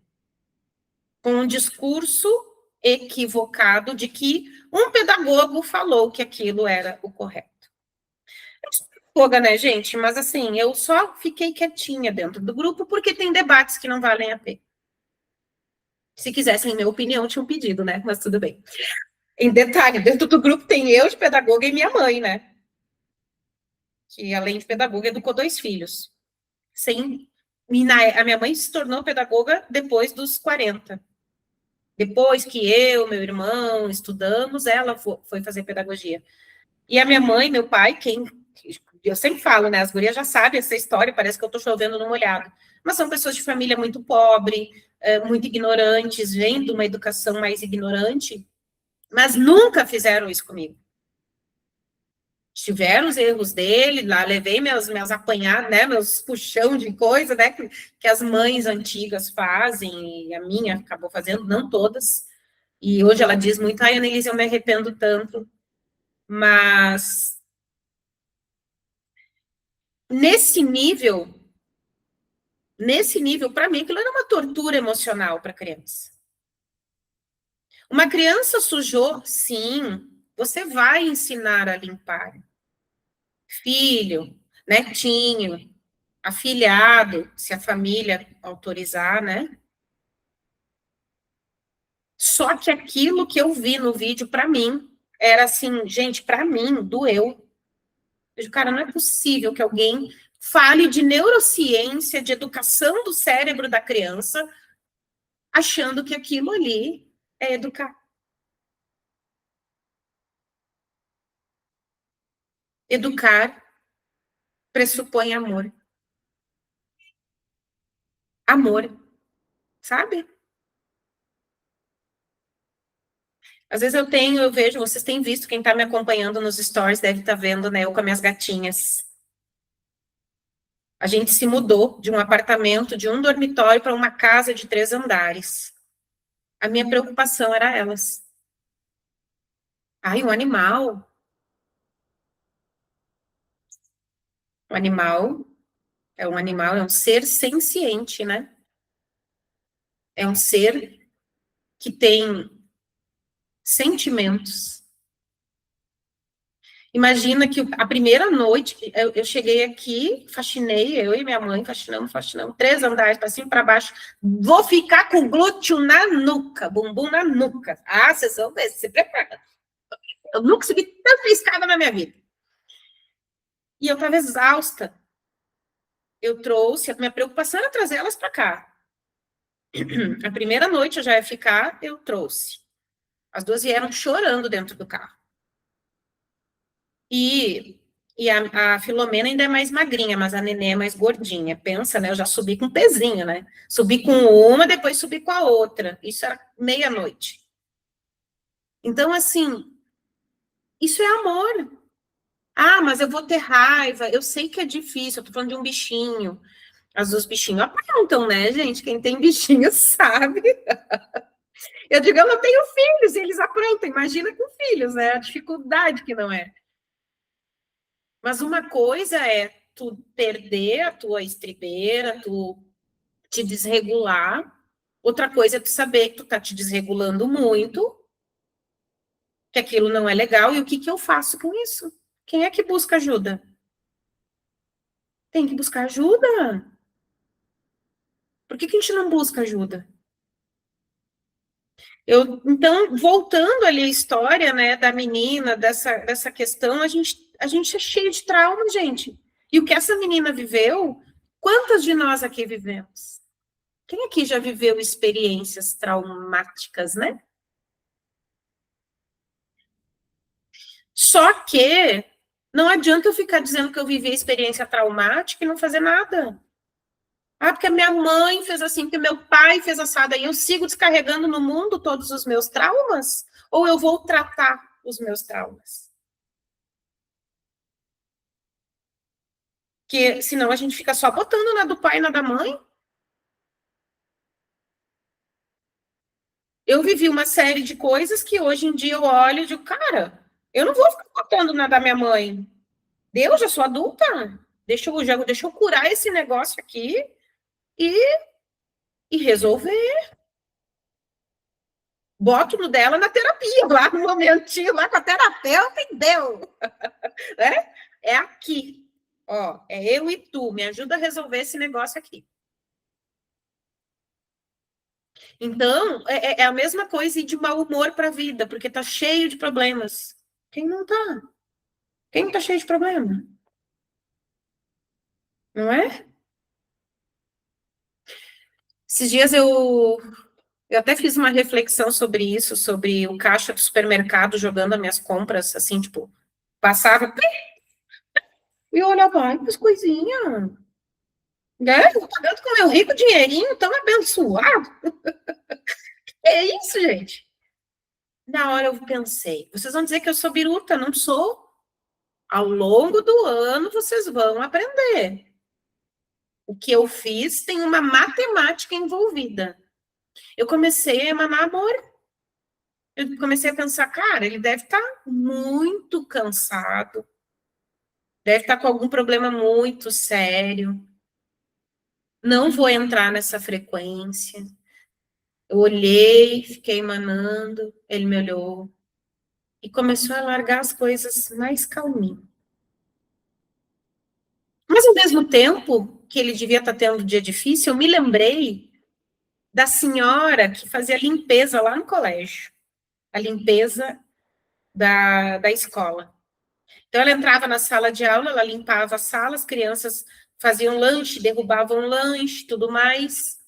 com um discurso equivocado de que um pedagogo falou que aquilo era o correto. Foga, né, gente? Mas assim, eu só fiquei quietinha dentro do grupo porque tem debates que não valem a pena. Se quisessem minha opinião, tinham pedido, né? Mas tudo bem. Em detalhe, dentro do grupo tem eu de pedagoga e minha mãe, né? Que além de pedagoga, educou 2 filhos. A minha mãe se tornou pedagoga depois dos 40. Depois que eu, meu irmão, estudamos, ela foi fazer pedagogia. E a minha mãe, meu pai, eu sempre falo, né? As gurias já sabem essa história, parece que eu estou chovendo no molhado. Mas são pessoas de família muito pobre, muito ignorantes, vêm de uma educação mais ignorante, mas nunca fizeram isso comigo. Tiveram os erros dele, lá levei meus apanhados, né, meus puxão de coisa, né, que as mães antigas fazem, e a minha acabou fazendo, não todas. E hoje ela diz muito, ai, Annelise, eu me arrependo tanto. Mas nesse nível, para mim, aquilo era uma tortura emocional para a criança. Uma criança sujou, sim, você vai ensinar a limpar. Filho, netinho, afilhado, se a família autorizar, né? Só que aquilo que eu vi no vídeo, para mim, era assim, gente, para mim, doeu. Eu digo, cara, não é possível que alguém fale de neurociência, de educação do cérebro da criança, achando que aquilo ali é educar. Educar pressupõe amor. Amor, sabe? Às vezes eu vejo, vocês têm visto, quem está me acompanhando nos stories deve estar vendo, né, eu com as minhas gatinhas. A gente se mudou de um apartamento, de um dormitório, para uma casa de 3 andares. A minha preocupação era elas. Ai, um animal. Um animal é um ser senciente, né? É um ser que tem sentimentos. Imagina que a primeira noite, eu cheguei aqui, faxinei, eu e minha mãe faxinamos 3 andares para cima e para baixo. Vou ficar com glúteo na nuca, bumbum na nuca. Ah, vocês vão ver, se prepara. Eu nunca subi tanta escada na minha vida. E eu estava exausta. Eu trouxe, a minha preocupação era trazer elas para cá. A primeira noite eu já ia ficar, eu trouxe. As 2 vieram chorando dentro do carro. E a Filomena ainda é mais magrinha, mas a Nenê é mais gordinha. Pensa, né? Eu já subi com um pezinho, né? Subi com uma, depois subi com a outra. Isso era meia-noite. Então, assim, isso é amor. Ah, mas eu vou ter raiva. Eu sei que é difícil. Eu tô falando de um bichinho. As 2 bichinhos aprontam, né, gente? Quem tem bichinho sabe. Eu digo, eu não tenho filhos, e eles aprontam. Imagina com filhos, né? A dificuldade que não é. Mas uma coisa é tu perder a tua estribeira, tu te desregular. Outra coisa é tu saber que tu tá te desregulando muito, que aquilo não é legal, e o que que eu faço com isso? Quem é que busca ajuda? Tem que buscar ajuda. Por que que a gente não busca ajuda? Então, voltando ali à história, né, da menina, dessa questão, a gente é cheio de trauma, gente. E o que essa menina viveu, quantas de nós aqui vivemos? Quem aqui já viveu experiências traumáticas, né? Só que não adianta eu ficar dizendo que eu vivi a experiência traumática e não fazer nada. Ah, porque minha mãe fez assim, porque meu pai fez assado, aí eu sigo descarregando no mundo todos os meus traumas? Ou eu vou tratar os meus traumas? Que senão a gente fica só botando na do pai e na da mãe. Eu vivi uma série de coisas que hoje em dia eu olho e digo, cara, eu não vou ficar botando na da minha mãe. Eu já sou adulta. Deixa eu curar esse negócio aqui e, e resolver. Boto no dela na terapia, lá no momentinho, lá com a terapeuta e deu. Né? É aqui. Ó, é eu e tu. Me ajuda a resolver esse negócio aqui. Então, é a mesma coisa ir de mau humor para a vida, porque tá cheio de problemas. Quem não tá? Quem não tá cheio de problema? Não é? Esses dias eu até fiz uma reflexão sobre isso, sobre o caixa do supermercado jogando as minhas compras, assim, tipo, passava e eu olhava, ai, que coisinhas, né? Eu tô pagando com meu rico dinheirinho tão abençoado. É isso, gente. Na hora eu pensei, vocês vão dizer que eu sou biruta, não sou. Ao longo do ano vocês vão aprender. O que eu fiz tem uma matemática envolvida. Eu comecei a emanar amor. Eu comecei a pensar, cara, ele deve estar muito cansado, deve estar com algum problema muito sério. Não vou entrar nessa frequência. Eu olhei, fiquei emanando, ele me olhou e começou a largar as coisas mais calminho. Mas, ao mesmo tempo que ele devia estar tendo um dia difícil, eu me lembrei da senhora que fazia limpeza lá no colégio, a limpeza da escola. Então, ela entrava na sala de aula, ela limpava a sala, as crianças faziam lanche, derrubavam lanche, tudo mais.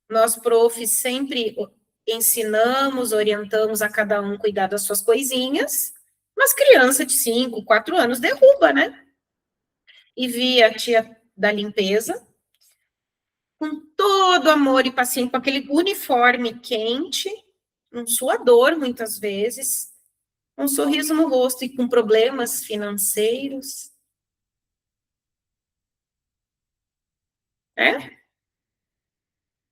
Nós, profs, sempre ensinamos, orientamos a cada um cuidar das suas coisinhas, mas criança de 5, 4 anos derruba, né? E via a tia da limpeza, com todo amor e paciência, com aquele uniforme quente, um suador, muitas vezes, um sorriso no rosto e com problemas financeiros, né?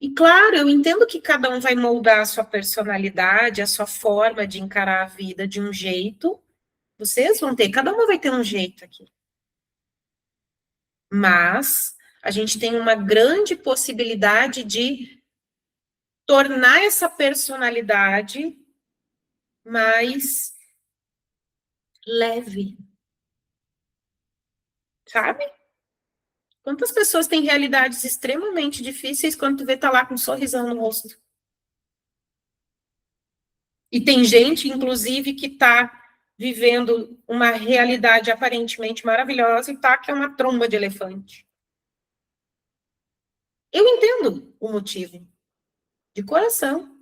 E claro, eu entendo que cada um vai moldar a sua personalidade, a sua forma de encarar a vida de um jeito. Vocês vão ter, cada uma vai ter um jeito aqui. Mas a gente tem uma grande possibilidade de tornar essa personalidade mais leve, sabe? Quantas pessoas têm realidades extremamente difíceis quando tu vê tá lá com um sorrisão no rosto? E tem gente, inclusive, que tá vivendo uma realidade aparentemente maravilhosa e tá que é uma tromba de elefante. Eu entendo o motivo, de coração.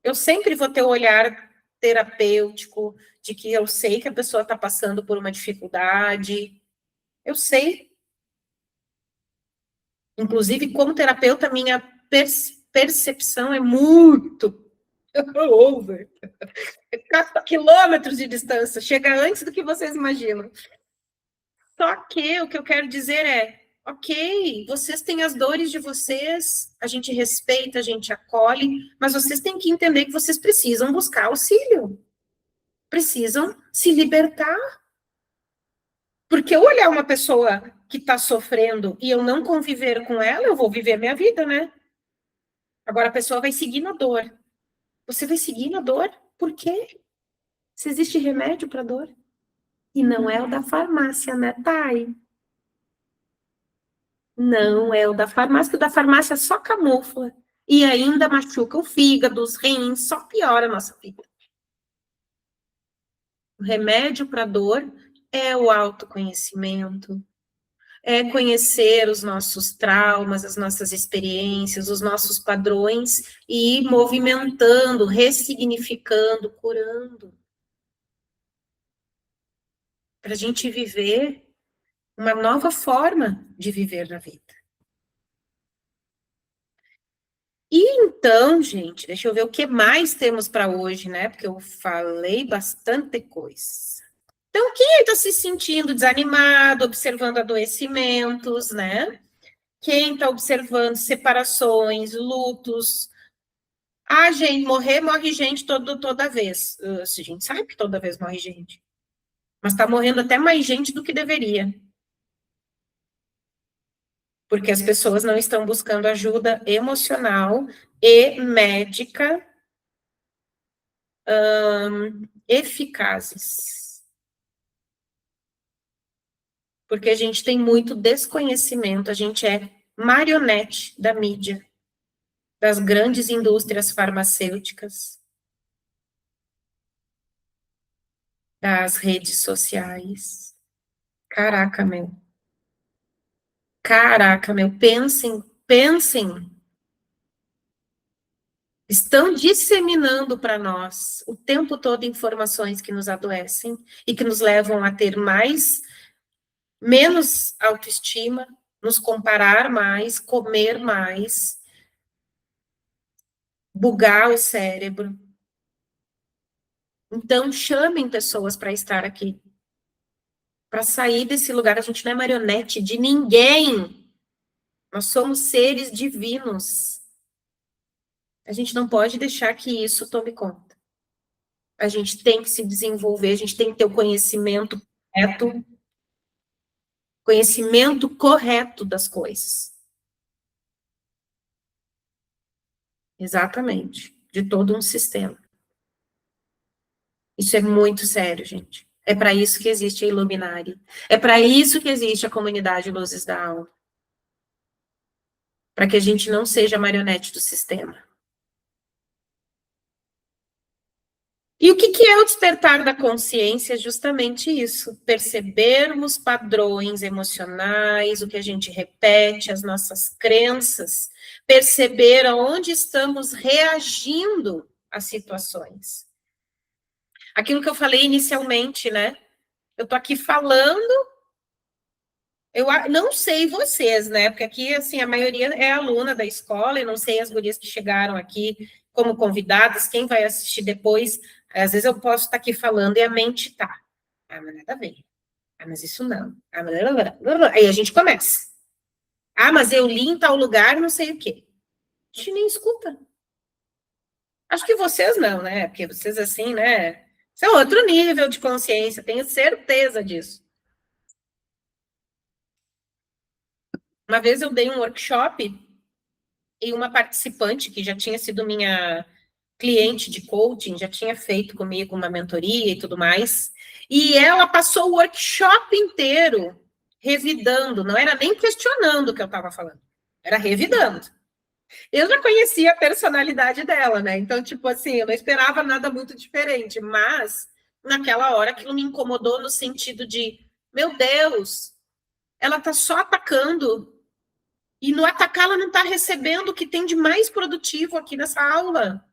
Eu sempre vou ter o olhar terapêutico de que eu sei que a pessoa está passando por uma dificuldade. Eu sei. Inclusive, como terapeuta, minha percepção é muito over. 4 quilômetros de distância. Chega antes do que vocês imaginam. Só que o que eu quero dizer é, ok, vocês têm as dores de vocês, a gente respeita, a gente acolhe, mas vocês têm que entender que vocês precisam buscar auxílio. Precisam se libertar. Porque eu olhar uma pessoa que está sofrendo e eu não conviver com ela, eu vou viver a minha vida, né? Agora a pessoa vai seguir na dor. Você vai seguir na dor? Por quê? Se existe remédio para dor. E não é o da farmácia, né, Thay? Não é o da farmácia, que o da farmácia só camufla. E ainda machuca o fígado, os rins, só piora a nossa vida. O remédio para dor é o autoconhecimento, é conhecer os nossos traumas, as nossas experiências, os nossos padrões e ir movimentando, ressignificando, curando. Para a gente viver uma nova forma de viver na vida. E então, gente, deixa eu ver o que mais temos para hoje, né? Porque eu falei bastante coisa. Então, quem está se sentindo desanimado, observando adoecimentos, né? Quem está observando separações, lutos. Ah, gente, morre gente toda vez. A gente sabe que toda vez morre gente. Mas está morrendo até mais gente do que deveria. Porque as pessoas não estão buscando ajuda emocional e médica eficazes. Porque a gente tem muito desconhecimento, a gente é marionete da mídia, das grandes indústrias farmacêuticas, das redes sociais. Caraca, meu. Caraca, meu. Pensem. Estão disseminando para nós o tempo todo informações que nos adoecem e que nos levam a ter menos autoestima, nos comparar mais, comer mais, bugar o cérebro. Então, chamem pessoas para estar aqui. Para sair desse lugar, a gente não é marionete de ninguém. Nós somos seres divinos. A gente não pode deixar que isso tome conta. A gente tem que se desenvolver, a gente tem que ter o conhecimento correto das coisas. Exatamente. De todo um sistema. Isso é muito sério, gente. É para isso que existe a Iluminari. É para isso que existe a comunidade Luzes da Alma. Para que a gente não seja marionete do sistema. E o que é o despertar da consciência? Justamente isso. Percebermos padrões emocionais, o que a gente repete, as nossas crenças. Perceber aonde estamos reagindo às situações. Aquilo que eu falei inicialmente, né? Eu tô aqui falando, eu não sei vocês, né? Porque aqui, assim, a maioria é aluna da escola, e não sei as gurias que chegaram aqui como convidadas, quem vai assistir depois. Às vezes eu posso estar aqui falando e a mente tá. Ah, mas nada a ver. Ah, mas isso não. Ah, mas... Aí a gente começa. Ah, mas eu li em tal lugar, não sei o quê. A gente nem escuta. Acho que vocês não, né? Porque vocês, assim, né? Isso é outro nível de consciência, tenho certeza disso. Uma vez eu dei um workshop e uma participante que já tinha sido minha cliente de coaching, já tinha feito comigo uma mentoria e tudo mais, e ela passou o workshop inteiro revidando, não era nem questionando o que eu estava falando, era revidando. Eu já conhecia a personalidade dela, né? Então, tipo assim, eu não esperava nada muito diferente, mas naquela hora aquilo me incomodou no sentido de, meu Deus, ela tá só atacando. E no atacar, ela não está recebendo o que tem de mais produtivo aqui nessa aula.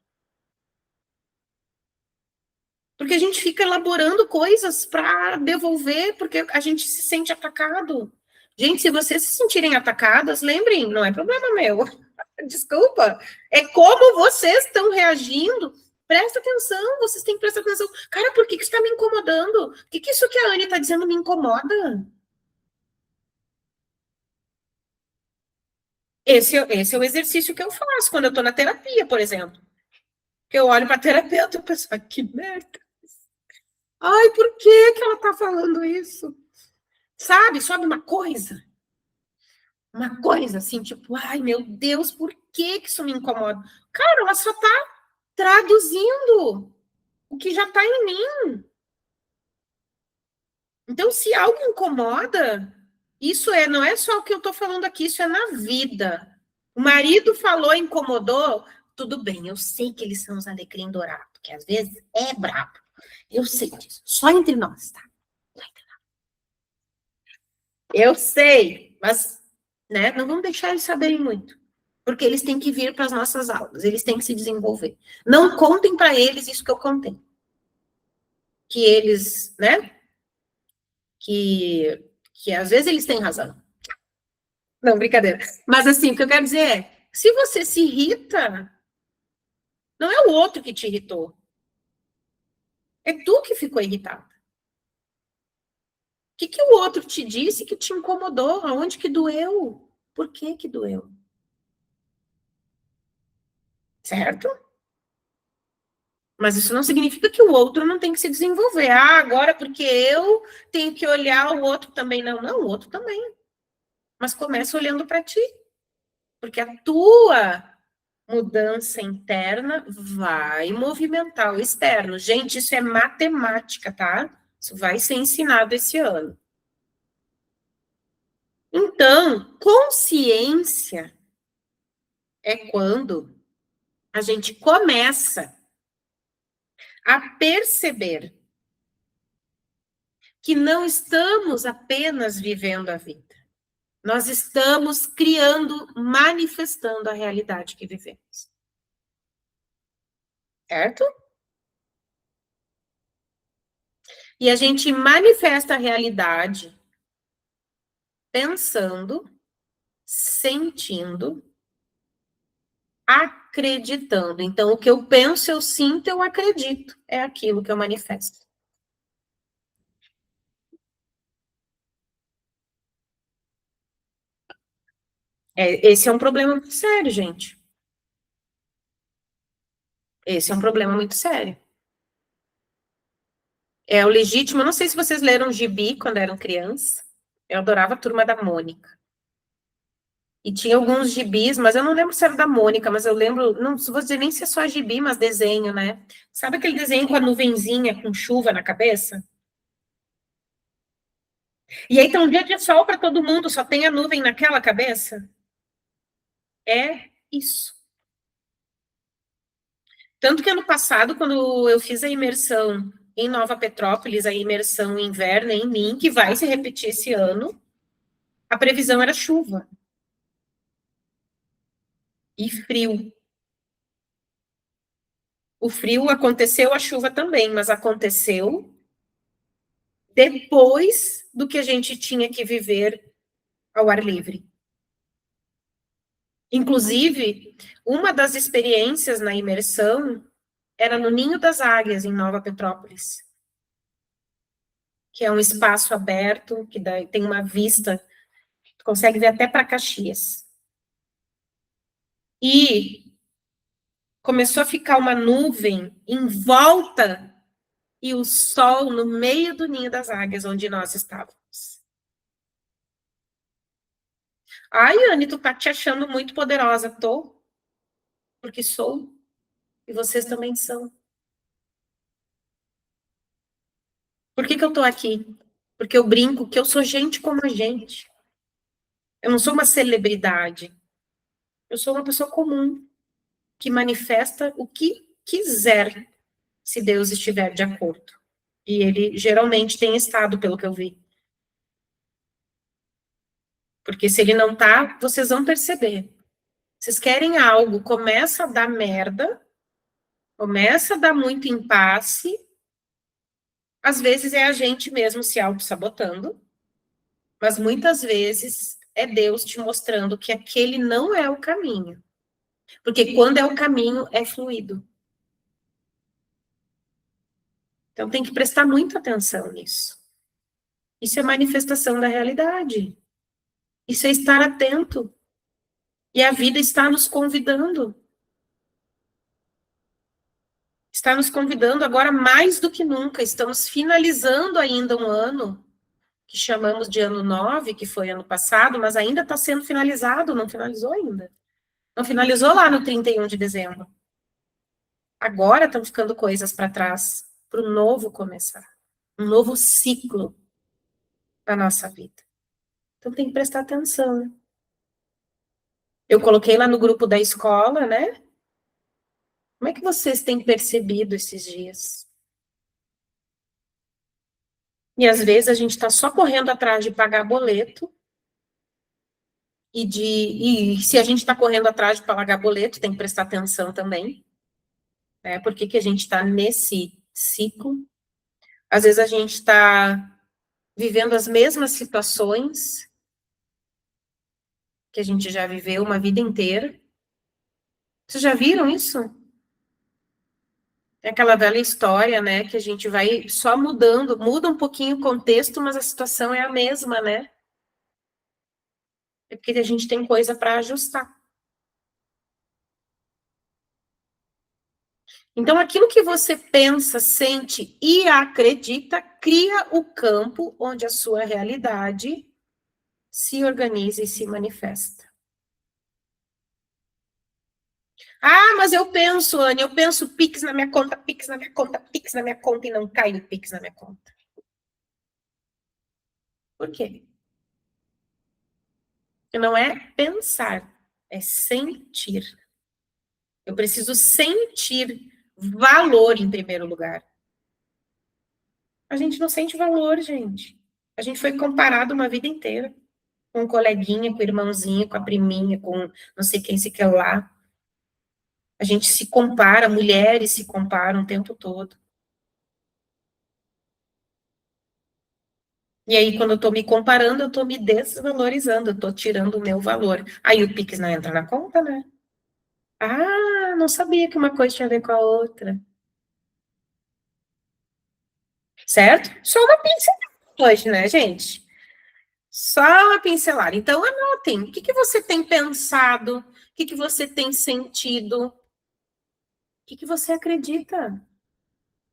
Porque a gente fica elaborando coisas para devolver, porque a gente se sente atacado. Gente, se vocês se sentirem atacadas, lembrem, não é problema meu. Desculpa. É como vocês estão reagindo. Presta atenção, vocês têm que prestar atenção. Cara, por que isso está me incomodando? Por que isso que a Anne está dizendo me incomoda? Esse é o exercício que eu faço quando eu estou na terapia, por exemplo. Que eu olho para a terapeuta e penso, que merda. Ai, por que ela tá falando isso? Sabe, sobe uma coisa assim, tipo, ai, meu Deus, por que isso me incomoda? Cara, ela só tá traduzindo o que já tá em mim. Então, se algo incomoda, isso não é só o que eu tô falando aqui, isso é na vida. O marido falou, incomodou, tudo bem, eu sei que eles são os alecrim dourado, que às vezes é brabo. Eu sei disso, só entre nós, tá? Eu sei, mas, né, não vamos deixar eles saberem muito. Porque eles têm que vir para as nossas aulas, eles têm que se desenvolver. Não contem para eles isso que eu contei. Que eles, né, que às vezes eles têm razão. Não, brincadeira. Mas assim, o que eu quero dizer é, se você se irrita, não é o outro que te irritou. É tu que ficou irritado. O que o outro te disse que te incomodou? Aonde que doeu? Por que que doeu? Certo? Mas isso não significa que o outro não tem que se desenvolver. Ah, agora porque eu tenho que olhar o outro também. Não, não, o outro também. Mas começa olhando para ti. Porque a tua mudança interna vai movimentar o externo. Gente, isso é matemática, tá? Isso vai ser ensinado esse ano. Então, consciência é quando a gente começa a perceber que não estamos apenas vivendo a vida. Nós estamos criando, manifestando a realidade que vivemos. Certo? E a gente manifesta a realidade pensando, sentindo, acreditando. Então, o que eu penso, eu sinto, eu acredito. É aquilo que eu manifesto. Esse é um problema muito sério, gente. Esse é um problema muito sério. É o legítimo. Eu não sei se vocês leram Gibi quando eram crianças. Eu adorava a Turma da Mônica. E tinha alguns gibis, mas eu não lembro se era da Mônica, mas eu lembro, não vou dizer nem se é só gibi, mas desenho, né? Sabe aquele desenho com a nuvenzinha com chuva na cabeça? E aí tá um dia de sol para todo mundo, só tem a nuvem naquela cabeça? É isso. Tanto que ano passado, quando eu fiz a imersão em Nova Petrópolis, a imersão inverno em mim, que vai se repetir esse ano, a previsão era chuva e frio. O frio aconteceu, a chuva também, mas aconteceu depois do que a gente tinha que viver ao ar livre. Inclusive, uma das experiências na imersão era no Ninho das Águias, em Nova Petrópolis, que é um espaço aberto, que tem uma vista, consegue ver até para Caxias. E começou a ficar uma nuvem em volta e o sol no meio do Ninho das Águias, onde nós estávamos. Ai, Anne, tu tá te achando muito poderosa. Tô, porque sou, e vocês também são. Por que eu tô aqui? Porque eu brinco que eu sou gente como a gente. Eu não sou uma celebridade. Eu sou uma pessoa comum, que manifesta o que quiser, se Deus estiver de acordo. E ele geralmente tem estado, pelo que eu vi. Porque se ele não tá, vocês vão perceber. Vocês querem algo, começa a dar merda, começa a dar muito impasse, às vezes é a gente mesmo se auto-sabotando, mas muitas vezes é Deus te mostrando que aquele não é o caminho. Porque quando é o caminho, é fluido. Então tem que prestar muita atenção nisso. Isso é manifestação da realidade. Isso é estar atento. E a vida está nos convidando. Está nos convidando agora mais do que nunca. Estamos finalizando ainda um ano, que chamamos de ano 9, que foi ano passado, mas ainda está sendo finalizado, não finalizou ainda. Não finalizou lá no 31 de dezembro. Agora estão ficando coisas para trás, para o novo começar. Um novo ciclo na nossa vida. Então tem que prestar atenção. Eu coloquei lá no grupo da escola, né? Como é que vocês têm percebido esses dias? E às vezes a gente está só correndo atrás de pagar boleto, e se a gente está correndo atrás de pagar boleto, tem que prestar atenção também, né? Por que que a gente está nesse ciclo? Às vezes a gente está vivendo as mesmas situações que a gente já viveu uma vida inteira. Vocês já viram isso? É aquela velha história, né, que a gente vai só mudando, muda um pouquinho o contexto, mas a situação é a mesma, né? É porque a gente tem coisa para ajustar. Então, aquilo que você pensa, sente e acredita, cria o campo onde a sua realidade se organiza e se manifesta. Ah, mas eu penso, Anne, eu penso Pix na minha conta, Pix na minha conta, Pix na minha conta, e não cai o Pix na minha conta. Por quê? Porque não é pensar, é sentir. Eu preciso sentir valor em primeiro lugar. A gente não sente valor, gente. A gente foi comparado uma vida inteira com o coleguinha, com o irmãozinho, com a priminha, com não sei quem se quer lá. A gente se compara, mulheres se comparam o tempo todo. E aí, quando eu estou me comparando, eu estou me desvalorizando, eu estou tirando o meu valor. Aí o Pix não entra na conta, né? Ah, não sabia que uma coisa tinha a ver com a outra. Certo? Só uma pincelada hoje, né, gente? Só uma pincelada. Então, anotem. O que, que você tem pensado? O que, que você tem sentido? O que, que você acredita?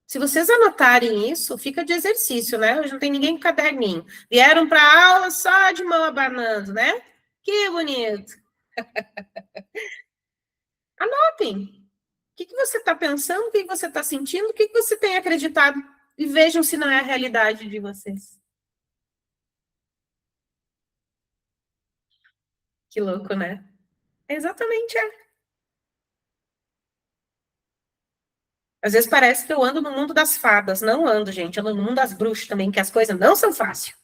Se vocês anotarem isso, fica de exercício, né? Hoje não tem ninguém com caderninho. Vieram para a aula só de mão abanando, né? Que bonito. Anotem. O que, que você está pensando? O que, que você está sentindo? O que, que você tem acreditado? E vejam se não é a realidade de vocês. Que louco, né? Exatamente, é. Às vezes parece que eu ando no mundo das fadas. Não ando, gente. Eu ando no mundo das bruxas também, que as coisas não são fáceis.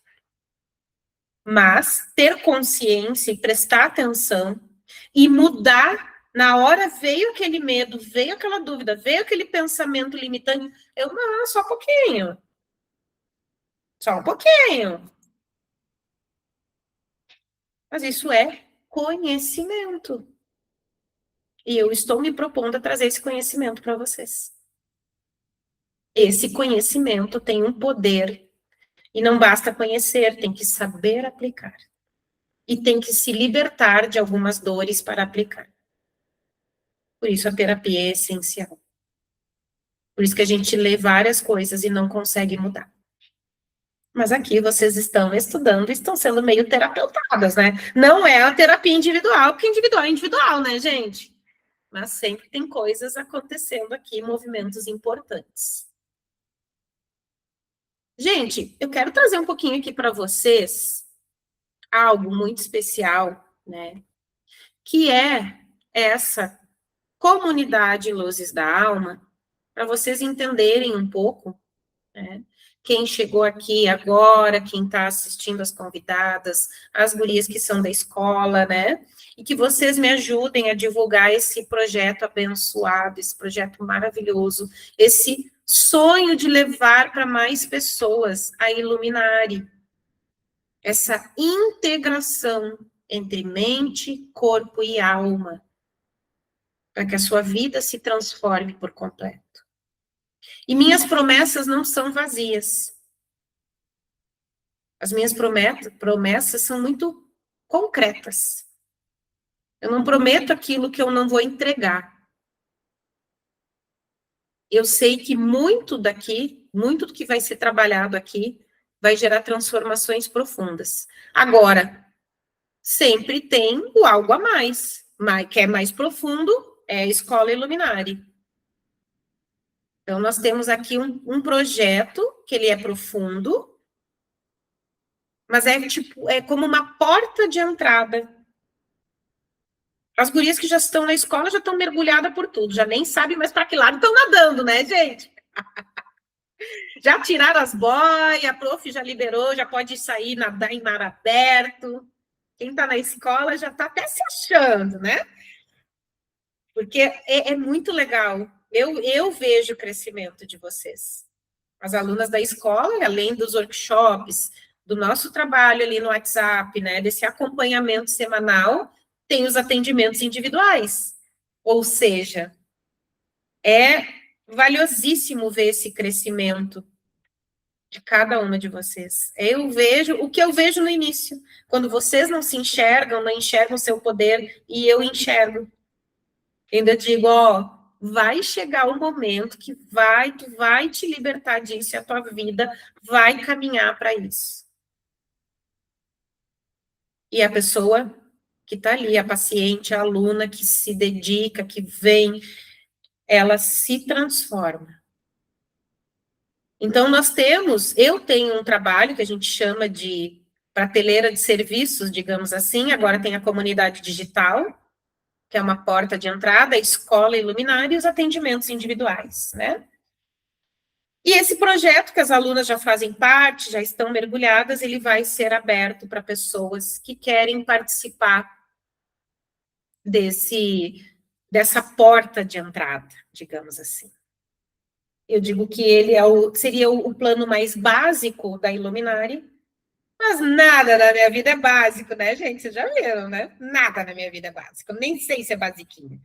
Mas ter consciência e prestar atenção e mudar. Na hora veio aquele medo, veio aquela dúvida, veio aquele pensamento limitante. Eu, não, só um pouquinho. Só um pouquinho. Mas isso é conhecimento. E eu estou me propondo a trazer esse conhecimento para vocês. Esse conhecimento tem um poder. E não basta conhecer, tem que saber aplicar. E tem que se libertar de algumas dores para aplicar. Por isso a terapia é essencial. Por isso que a gente lê várias coisas e não consegue mudar. Mas aqui vocês estão estudando e estão sendo meio terapeutadas, né? Não é a terapia individual, porque individual é individual, né, gente? Mas sempre tem coisas acontecendo aqui, movimentos importantes. Gente, eu quero trazer um pouquinho aqui para vocês algo muito especial, né? Que é essa comunidade Luzes da Alma, para vocês entenderem um pouco, né? Quem chegou aqui agora, quem está assistindo as convidadas, as gurias que são da escola, né? E que vocês me ajudem a divulgar esse projeto abençoado, esse projeto maravilhoso, esse sonho de levar para mais pessoas a Iluminare, essa integração entre mente, corpo e alma, para que a sua vida se transforme por completo. E minhas promessas não são vazias. As minhas promessas são muito concretas. Eu não prometo aquilo que eu não vou entregar. Eu sei que muito daqui, muito do que vai ser trabalhado aqui, vai gerar transformações profundas. Agora, sempre tem o algo a mais, que é mais profundo, é a Escola Iluminare. Então, nós temos aqui um projeto, que ele é profundo, mas é tipo, é como uma porta de entrada. As gurias que já estão na escola já estão mergulhadas por tudo, já nem sabem mais para que lado estão nadando, né, gente? Já tiraram as boias, a prof já liberou, já pode sair, nadar em mar aberto. Quem está na escola já está até se achando, né? Porque é muito legal. Eu vejo o crescimento de vocês. As alunas da escola, além dos workshops, do nosso trabalho ali no WhatsApp, né, desse acompanhamento semanal, tem os atendimentos individuais. Ou seja, é valiosíssimo ver esse crescimento de cada uma de vocês. Eu vejo o que eu vejo no início, quando vocês não se enxergam, não enxergam o seu poder, e eu enxergo. Ainda digo, ó, vai chegar o momento que tu vai te libertar disso, e a tua vida vai caminhar para isso. E a pessoa que está ali, a paciente, a aluna que se dedica, que vem, ela se transforma. Então, eu tenho um trabalho que a gente chama de prateleira de serviços, digamos assim, agora tem a comunidade digital, que é uma porta de entrada, a escola iluminária e os atendimentos individuais, né? E esse projeto, que as alunas já fazem parte, já estão mergulhadas, ele vai ser aberto para pessoas que querem participar dessa porta de entrada, digamos assim. Eu digo que ele seria o plano mais básico da Iluminari, mas nada na minha vida é básico, né, gente? Vocês já viram, né? Nada na minha vida é básico, nem sei se é basiquinho.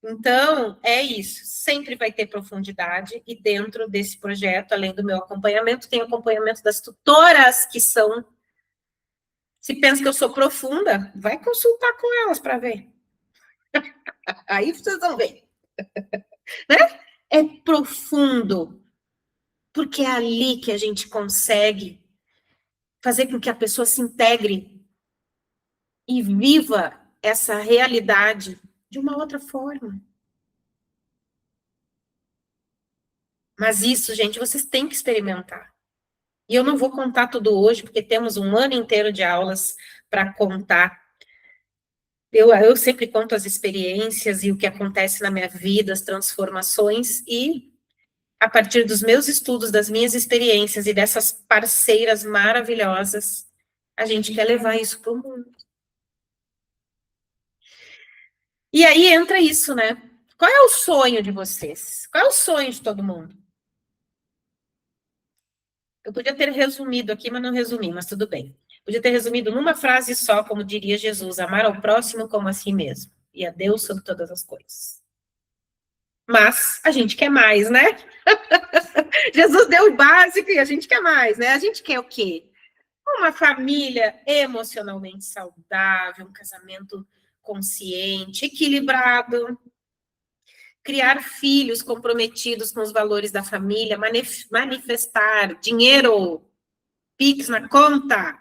Então, é isso, sempre vai ter profundidade, e dentro desse projeto, além do meu acompanhamento, tem o acompanhamento das tutoras, que são... Se pensa que eu sou profunda, vai consultar com elas para ver. Aí vocês vão ver. Né? É profundo, porque é ali que a gente consegue fazer com que a pessoa se integre e viva essa realidade de uma outra forma. Mas isso, gente, vocês têm que experimentar. E eu não vou contar tudo hoje, porque temos um ano inteiro de aulas para contar. Eu sempre conto as experiências e o que acontece na minha vida, as transformações, e a partir dos meus estudos, das minhas experiências e dessas parceiras maravilhosas, a gente quer levar isso para o mundo. E aí entra isso, né? Qual é o sonho de vocês? Qual é o sonho de todo mundo? Eu podia ter resumido aqui, mas não resumi, mas tudo bem. Podia ter resumido numa frase só, como diria Jesus: amar ao próximo como a si mesmo, e a Deus sobre todas as coisas. Mas a gente quer mais, né? Jesus deu o básico e a gente quer mais, né? A gente quer o quê? Uma família emocionalmente saudável, um casamento consciente, equilibrado, criar filhos comprometidos com os valores da família, manifestar dinheiro, Pix na conta,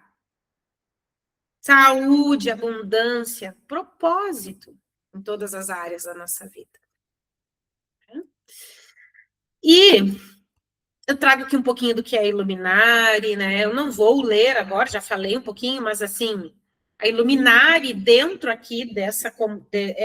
saúde, abundância, propósito em todas as áreas da nossa vida. E eu trago aqui um pouquinho do que é Iluminari, né? Eu não vou ler agora, já falei um pouquinho, mas assim, a Iluminari dentro aqui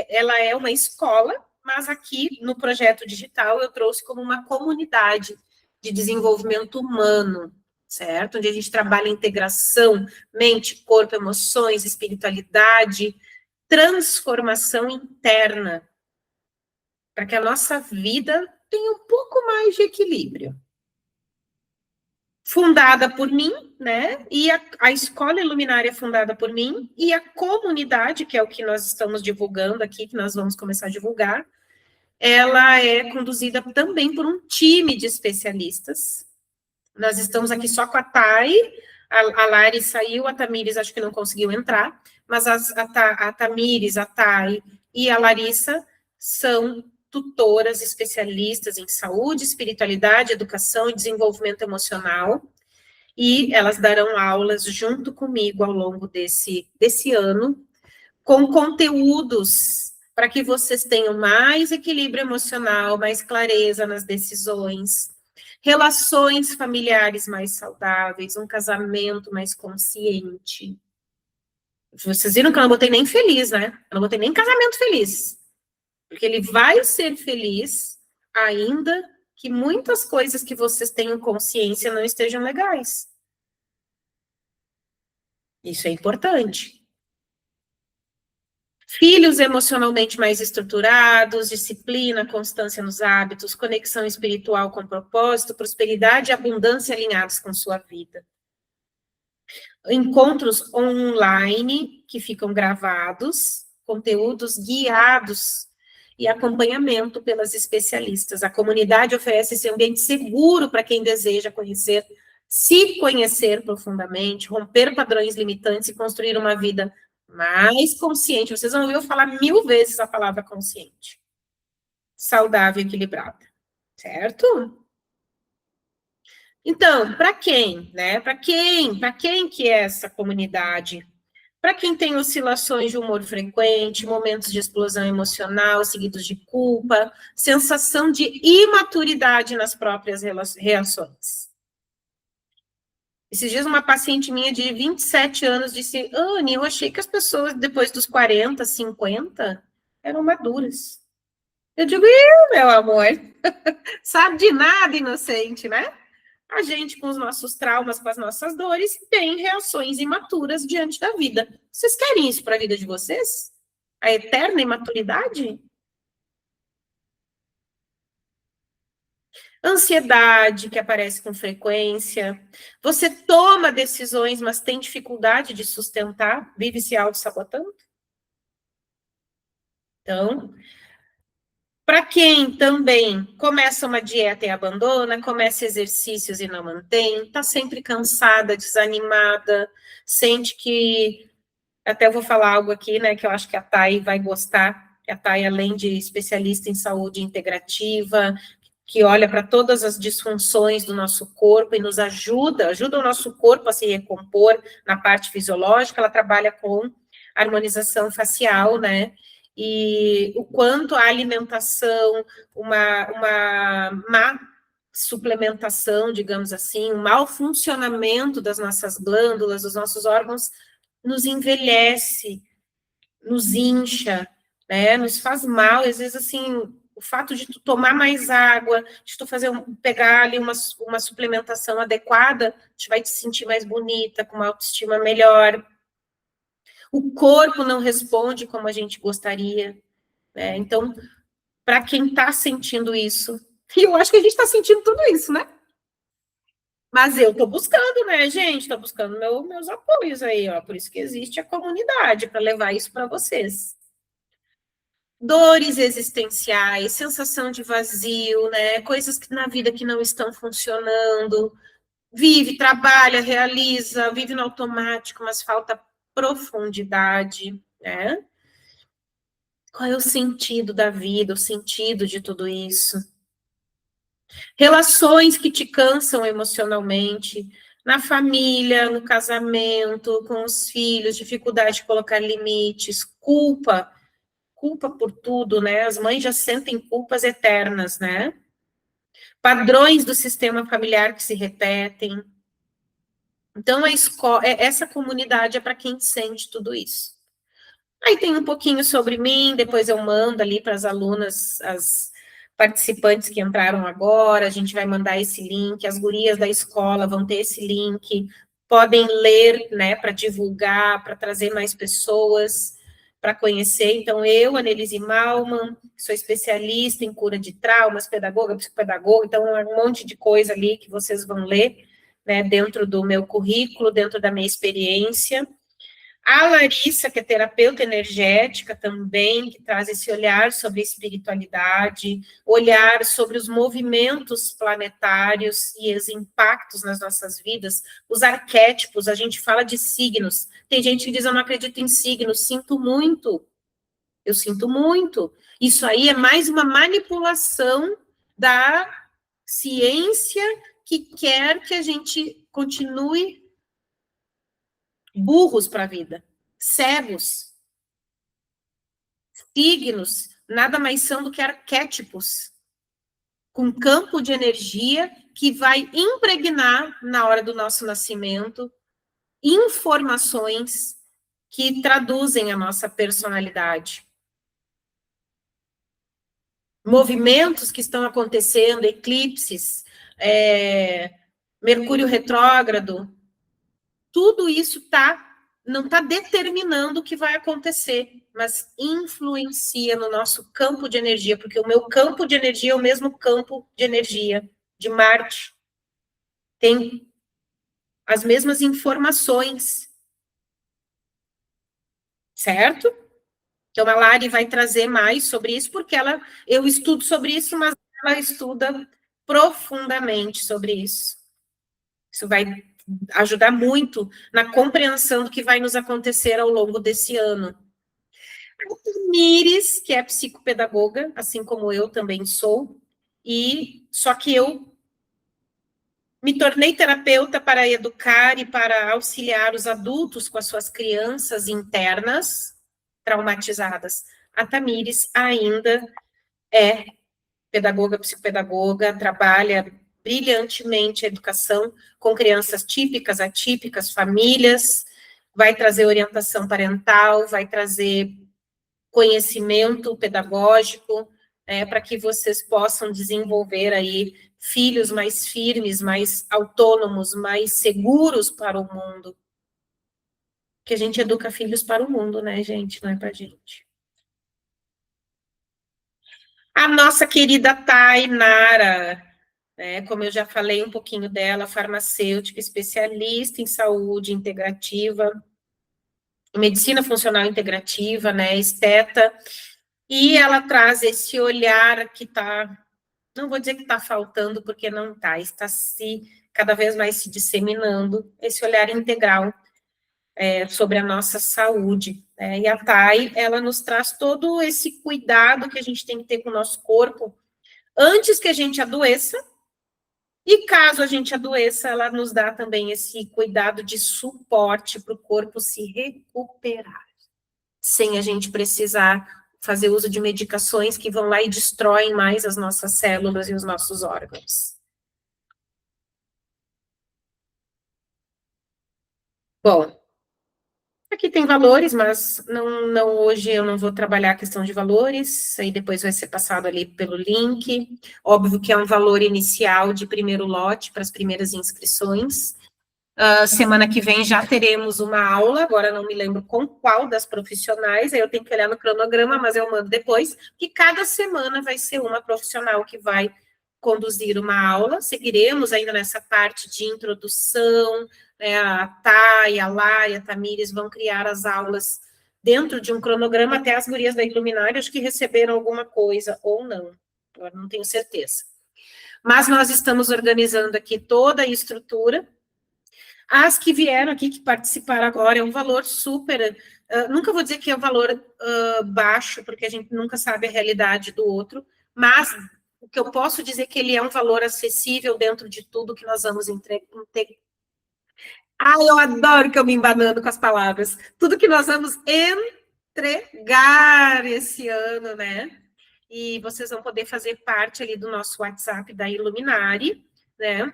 ela é uma escola, mas aqui no projeto digital eu trouxe como uma comunidade de desenvolvimento humano, certo? Onde a gente trabalha integração, mente, corpo, emoções, espiritualidade, transformação interna, para que a nossa vida tenha um pouco mais de equilíbrio. Fundada por mim, né? E a escola iluminária é fundada por mim, e a comunidade, que é o que nós estamos divulgando aqui, que nós vamos começar a divulgar, ela é conduzida também por um time de especialistas. Nós estamos aqui só com a Thay, a Lari saiu, a Tamires acho que não conseguiu entrar, mas a Tamires, a Thay e a Larissa são tutoras especialistas em saúde, espiritualidade, educação e desenvolvimento emocional, e elas darão aulas junto comigo ao longo desse ano, com conteúdos para que vocês tenham mais equilíbrio emocional, mais clareza nas decisões, relações familiares mais saudáveis, um casamento mais consciente. Vocês viram que eu não botei nem feliz, né? Eu não botei nem casamento feliz. Porque ele vai ser feliz, ainda que muitas coisas que vocês tenham consciência não estejam legais. Isso é importante. Filhos emocionalmente mais estruturados, disciplina, constância nos hábitos, conexão espiritual com propósito, prosperidade e abundância alinhados com sua vida. Encontros online que ficam gravados, conteúdos guiados e acompanhamento pelas especialistas. A comunidade oferece esse ambiente seguro para quem deseja conhecer, se conhecer profundamente, romper padrões limitantes e construir uma vida mais consciente. Vocês vão ouvir eu falar 1000 vezes a palavra consciente. Saudável e equilibrada. Certo? Então, para quem, né? Para quem que é essa comunidade? Para quem tem oscilações de humor frequente, momentos de explosão emocional, seguidos de culpa, sensação de imaturidade nas próprias reações. Esses dias uma paciente minha de 27 anos disse, Anne, eu achei que as pessoas depois dos 40, 50 eram maduras. Eu digo, meu amor, sabe de nada, inocente, né? A gente, com os nossos traumas, com as nossas dores, tem reações imaturas diante da vida. Vocês querem isso para a vida de vocês? A eterna imaturidade? Ansiedade que aparece com frequência. Você toma decisões, mas tem dificuldade de sustentar, vive se auto-sabotando? Então, para quem também começa uma dieta e abandona, começa exercícios e não mantém, está sempre cansada, desanimada, sente que... Até vou falar algo aqui, né, que eu acho que a Thay vai gostar. A Thay, além de especialista em saúde integrativa, que olha para todas as disfunções do nosso corpo e nos ajuda o nosso corpo a se recompor na parte fisiológica, ela trabalha com harmonização facial, né, e o quanto a alimentação, uma má suplementação, digamos assim, um mau funcionamento das nossas glândulas, dos nossos órgãos, nos envelhece, nos incha, né, nos faz mal, às vezes, assim, o fato de tu tomar mais água, de tu pegar ali uma suplementação adequada, tu vai te sentir mais bonita, com uma autoestima melhor. O corpo não responde como a gente gostaria, né? Então, para quem está sentindo isso, e eu acho que a gente está sentindo tudo isso, né? Mas eu estou buscando, né, gente? Estou buscando meus apoios aí, ó. Por isso que existe a comunidade, para levar isso para vocês. Dores existenciais, sensação de vazio, né? Coisas que na vida que não estão funcionando. Vive, trabalha, realiza, vive no automático, mas falta profundidade, né? Qual é o sentido da vida, o sentido de tudo isso? Relações que te cansam emocionalmente, na família, no casamento, com os filhos, dificuldade de colocar limites, culpa por tudo, né? As mães já sentem culpas eternas, né? Padrões do sistema familiar que se repetem. Então, essa comunidade é para quem sente tudo isso. Aí tem um pouquinho sobre mim, depois eu mando ali para as alunas, as participantes que entraram agora, a gente vai mandar esse link, as gurias da escola vão ter esse link, podem ler, né, para divulgar, para trazer mais pessoas para conhecer. Então, eu, Annelise Malman, sou especialista em cura de traumas, pedagoga, psicopedagoga, então é um monte de coisa ali que vocês vão ler, né, dentro do meu currículo, dentro da minha experiência. A Larissa, que é terapeuta energética também, que traz esse olhar sobre a espiritualidade, olhar sobre os movimentos planetários e os impactos nas nossas vidas, os arquétipos, a gente fala de signos. Tem gente que diz, eu não acredito em signos, sinto muito. Eu sinto muito. Isso aí é mais uma manipulação da ciência que quer que a gente continue burros para a vida, cegos. Signos nada mais são do que arquétipos, com campo de energia que vai impregnar, na hora do nosso nascimento, informações que traduzem a nossa personalidade. movimentos que estão acontecendo, eclipses, Mercúrio retrógrado, tudo isso não está determinando o que vai acontecer, mas influencia no nosso campo de energia, porque o meu campo de energia é o mesmo campo de energia de Marte. Tem as mesmas informações, certo? Então, a Lari vai trazer mais sobre isso, porque eu estudo sobre isso, mas ela estuda profundamente sobre isso. Isso vai ajudar muito na compreensão do que vai nos acontecer ao longo desse ano. A Mires, que é psicopedagoga, assim como eu também sou, só que eu me tornei terapeuta para educar e para auxiliar os adultos com as suas crianças internas traumatizadas. A Tamires ainda é pedagoga, psicopedagoga, trabalha brilhantemente a educação com crianças típicas, atípicas, famílias, vai trazer orientação parental, vai trazer conhecimento pedagógico, para que vocês possam desenvolver aí filhos mais firmes, mais autônomos, mais seguros para o mundo. Que a gente educa filhos para o mundo, né, gente? Não é para a gente. A nossa querida Tainara, como eu já falei um pouquinho dela, farmacêutica, especialista em saúde integrativa, medicina funcional integrativa, né, esteta, e ela traz esse olhar que não vou dizer que está faltando, porque não está cada vez mais se disseminando, esse olhar integral sobre a nossa saúde. E a Thay, ela nos traz todo esse cuidado que a gente tem que ter com o nosso corpo, antes que a gente adoeça, e caso a gente adoeça, ela nos dá também esse cuidado de suporte para o corpo se recuperar, sem a gente precisar fazer uso de medicações que vão lá e destroem mais as nossas células e os nossos órgãos. Bom, aqui tem valores, mas não hoje eu não vou trabalhar a questão de valores, aí depois vai ser passado ali pelo link. Óbvio que é um valor inicial de primeiro lote para as primeiras inscrições. Semana que vem já teremos uma aula, agora não me lembro com qual das profissionais, aí eu tenho que olhar no cronograma, mas eu mando depois, que cada semana vai ser uma profissional que vai conduzir uma aula, seguiremos ainda nessa parte de introdução, né, a Thay, a Lai, a Tamires vão criar as aulas dentro de um cronograma, até as gurias da Iluminária, acho que receberam alguma coisa, ou não, agora não tenho certeza. Mas nós estamos organizando aqui toda a estrutura. As que vieram aqui, que participaram agora, é um valor super... nunca vou dizer que é um valor baixo, porque a gente nunca sabe a realidade do outro, mas o que eu posso dizer é que ele é um valor acessível dentro de tudo que nós vamos entregar. Eu adoro que eu me embanando com as palavras. Tudo que nós vamos entregar esse ano, né? E vocês vão poder fazer parte ali do nosso WhatsApp da Iluminari, né?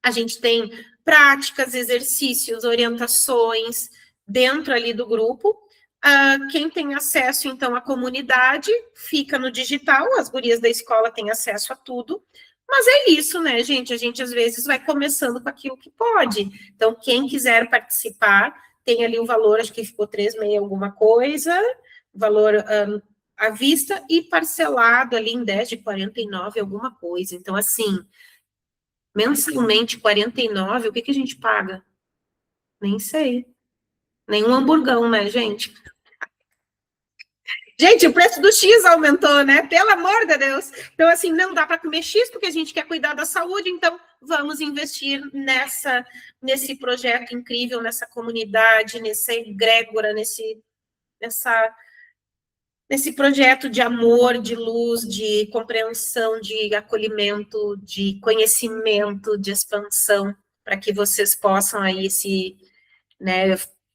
A gente tem práticas, exercícios, orientações dentro ali do grupo. Quem tem acesso, então, à comunidade, fica no digital, as gurias da escola têm acesso a tudo, mas é isso, né, gente? A gente, às vezes, vai começando com aquilo que pode. Então, quem quiser participar, tem ali o valor, acho que ficou 3,6 alguma coisa, valor à vista, e parcelado ali em 10 de 49 alguma coisa. Então, assim, mensalmente 49, o que a gente paga? Nem sei. Nenhum hamburgão, né, gente? Gente, o preço do X aumentou, né? Pelo amor de Deus. Então, assim, não dá para comer X porque a gente quer cuidar da saúde, então vamos investir nesse projeto incrível, nessa comunidade, nessa egrégora, nesse projeto de amor, de luz, de compreensão, de acolhimento, de conhecimento, de expansão, para que vocês possam aí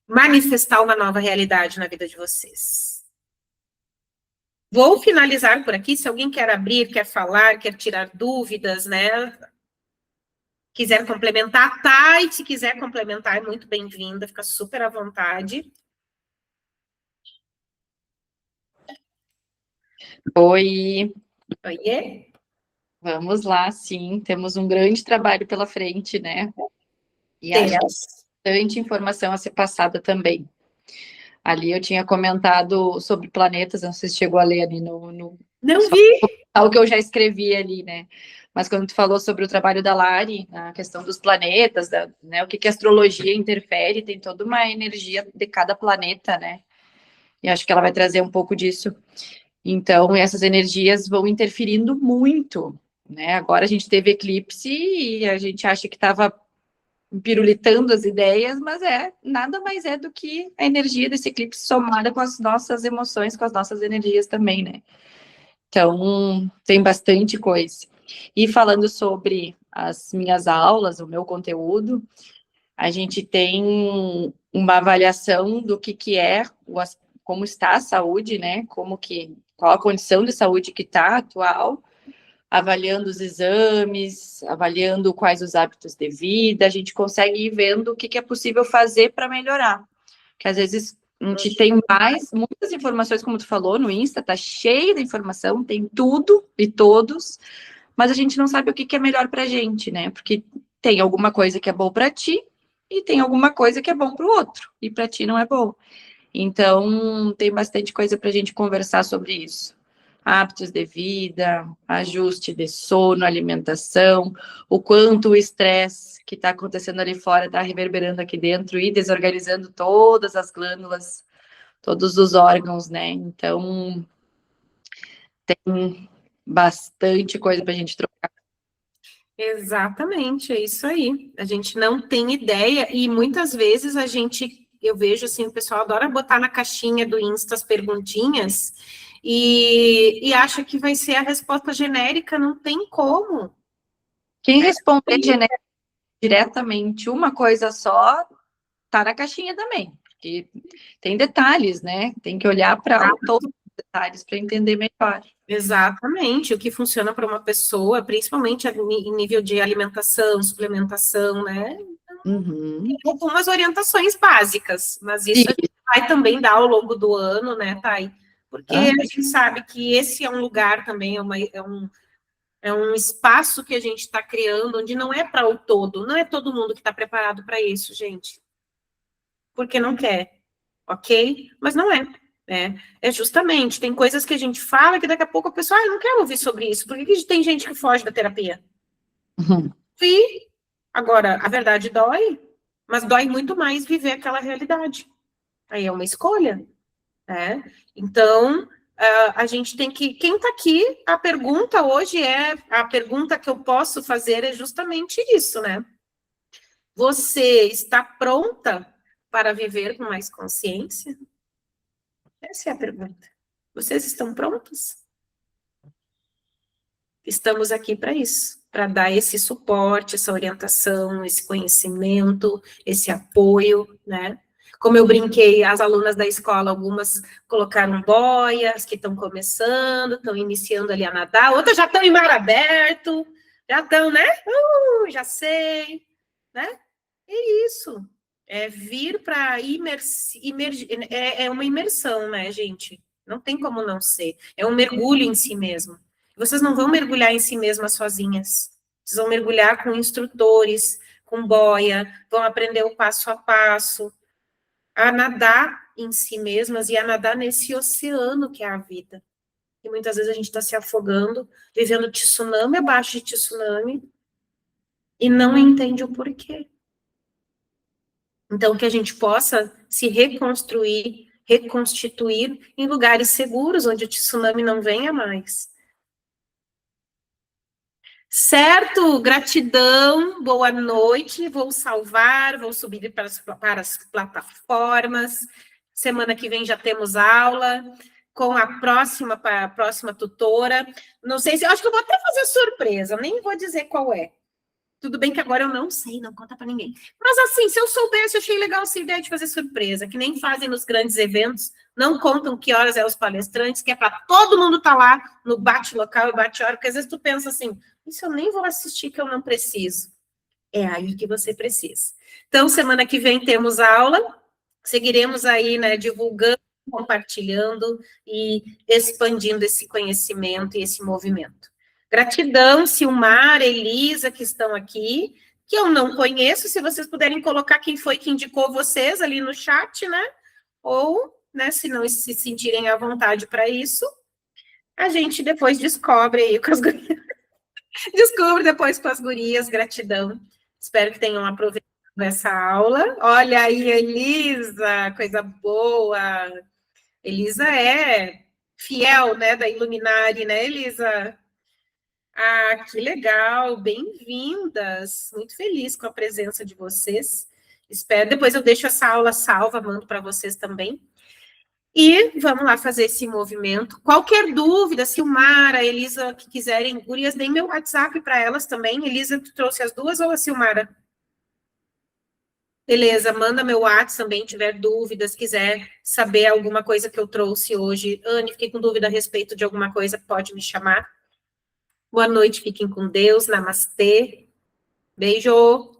manifestar uma nova realidade na vida de vocês. Vou finalizar por aqui, se alguém quer abrir, quer falar, quer tirar dúvidas, né? Quiser complementar, tá, e se quiser complementar, é muito bem-vinda, fica super à vontade. Oi, Oiê? vamos lá, sim, temos um grande trabalho pela frente, né? E acho que Temos. bastante informação a ser passada também. Ali eu tinha comentado sobre planetas, não sei se chegou a ler ali Não vi. algo que eu já escrevi ali, né? Mas quando tu falou sobre o trabalho da Lari, a questão dos planetas, né, o que que a astrologia interfere, tem toda uma energia de cada planeta, né? E acho que ela vai trazer um pouco disso. Então, essas energias vão interferindo muito, né? Agora a gente teve eclipse e a gente acha que estava pirulitando as ideias, mas nada mais é do que a energia desse eclipse somada com as nossas emoções, com as nossas energias também, né? Então, tem bastante coisa. E falando sobre as minhas aulas, o meu conteúdo, a gente tem uma avaliação do que é, como está a saúde, né? Qual a condição de saúde que está atual, avaliando os exames, avaliando quais os hábitos de vida, a gente consegue ir vendo o que é possível fazer para melhorar. Porque às vezes a gente tem muitas informações, como tu falou, no Insta, tá cheio de informação, tem tudo e todos, mas a gente não sabe o que é melhor para a gente, né? Porque tem alguma coisa que é bom para ti e tem alguma coisa que é bom para o outro, e para ti não é bom. Então, tem bastante coisa para a gente conversar sobre isso. Hábitos de vida, ajuste de sono, alimentação, o quanto o estresse que está acontecendo ali fora está reverberando aqui dentro e desorganizando todas as glândulas, todos os órgãos, né? Então, tem bastante coisa para a gente trocar. Exatamente, é isso aí. A gente não tem ideia e muitas vezes eu vejo assim, o pessoal adora botar na caixinha do Insta as perguntinhas e acha que vai ser a resposta genérica, não tem como. Quem responder diretamente uma coisa só, tá na caixinha também, porque tem detalhes, né? Tem que olhar para todos os detalhes para entender melhor. Exatamente, o que funciona para uma pessoa, principalmente em nível de alimentação, suplementação, né? Uhum. Algumas orientações básicas, mas isso a gente vai também dar ao longo do ano, né, Thay? Porque a gente sabe que esse é um lugar também, é um espaço que a gente está criando, onde não é para o todo, não é todo mundo que está preparado para isso, gente. Porque não quer, ok? Mas não é. Né? É justamente, tem coisas que a gente fala que daqui a pouco a pessoa, eu não quero ouvir sobre isso. Por que tem gente que foge da terapia? Uhum. E agora, a verdade dói, mas dói muito mais viver aquela realidade. Aí é uma escolha, né? Então, a gente tem que. Quem está aqui, a pergunta hoje a pergunta que eu posso fazer é justamente isso, né? Você está pronta para viver com mais consciência? Essa é a pergunta. Vocês estão prontos? Estamos aqui para isso, para dar esse suporte, essa orientação, esse conhecimento, esse apoio, né? Como eu brinquei, as alunas da escola, algumas colocaram boia, as que estão começando, estão iniciando ali a nadar, outras já estão em mar aberto, já estão, né? Já sei, né? É isso. É vir para é uma imersão, né, gente? Não tem como não ser. É um mergulho em si mesmo. Vocês não vão mergulhar em si mesmas sozinhas. Vocês vão mergulhar com instrutores, com boia, vão aprender o passo a passo, a nadar em si mesmas e a nadar nesse oceano que é a vida. E muitas vezes a gente está se afogando, vivendo tsunami abaixo de tsunami, e não entende o porquê. Então, que a gente possa se reconstruir, reconstituir em lugares seguros, onde o tsunami não venha mais. Certo, gratidão, boa noite, vou salvar, vou subir para as plataformas. Semana que vem já temos aula com a próxima tutora. Não sei se, acho que eu vou até fazer surpresa, nem vou dizer qual é. Tudo bem que agora eu não sei, não conta para ninguém. Mas assim, se eu soubesse, eu achei legal essa ideia de fazer surpresa, que nem fazem nos grandes eventos, não contam que horas é os palestrantes, que é para todo mundo estar lá no bate local e bate hora, porque às vezes tu pensa assim, isso eu nem vou assistir que eu não preciso. É aí que você precisa. Então, semana que vem temos aula, seguiremos aí, né, divulgando compartilhando e expandindo esse conhecimento e esse movimento. Gratidão, Silmar, Elisa, que estão aqui, que eu não conheço, se vocês puderem colocar quem foi que indicou vocês ali no chat, né? Ou, né, se não se sentirem à vontade para isso, a gente depois descobre aí com as gurias. Descobre depois com as gurias, gratidão. Espero que tenham aproveitado essa aula. Olha aí, Elisa, coisa boa. Elisa é fiel, né, da Iluminari, né, Elisa? Ah, que legal, bem-vindas. Muito feliz com a presença de vocês. Espero, depois eu deixo essa aula salva, mando para vocês também. E vamos lá fazer esse movimento. Qualquer dúvida, Silmara, Elisa, que quiserem, gurias, deem meu WhatsApp para elas também. Elisa, tu trouxe as duas ou a Silmara? Beleza, manda meu WhatsApp também, tiver dúvidas, quiser saber alguma coisa que eu trouxe hoje. Anne, fiquei com dúvida a respeito de alguma coisa, pode me chamar. Boa noite, fiquem com Deus, namastê. Beijo!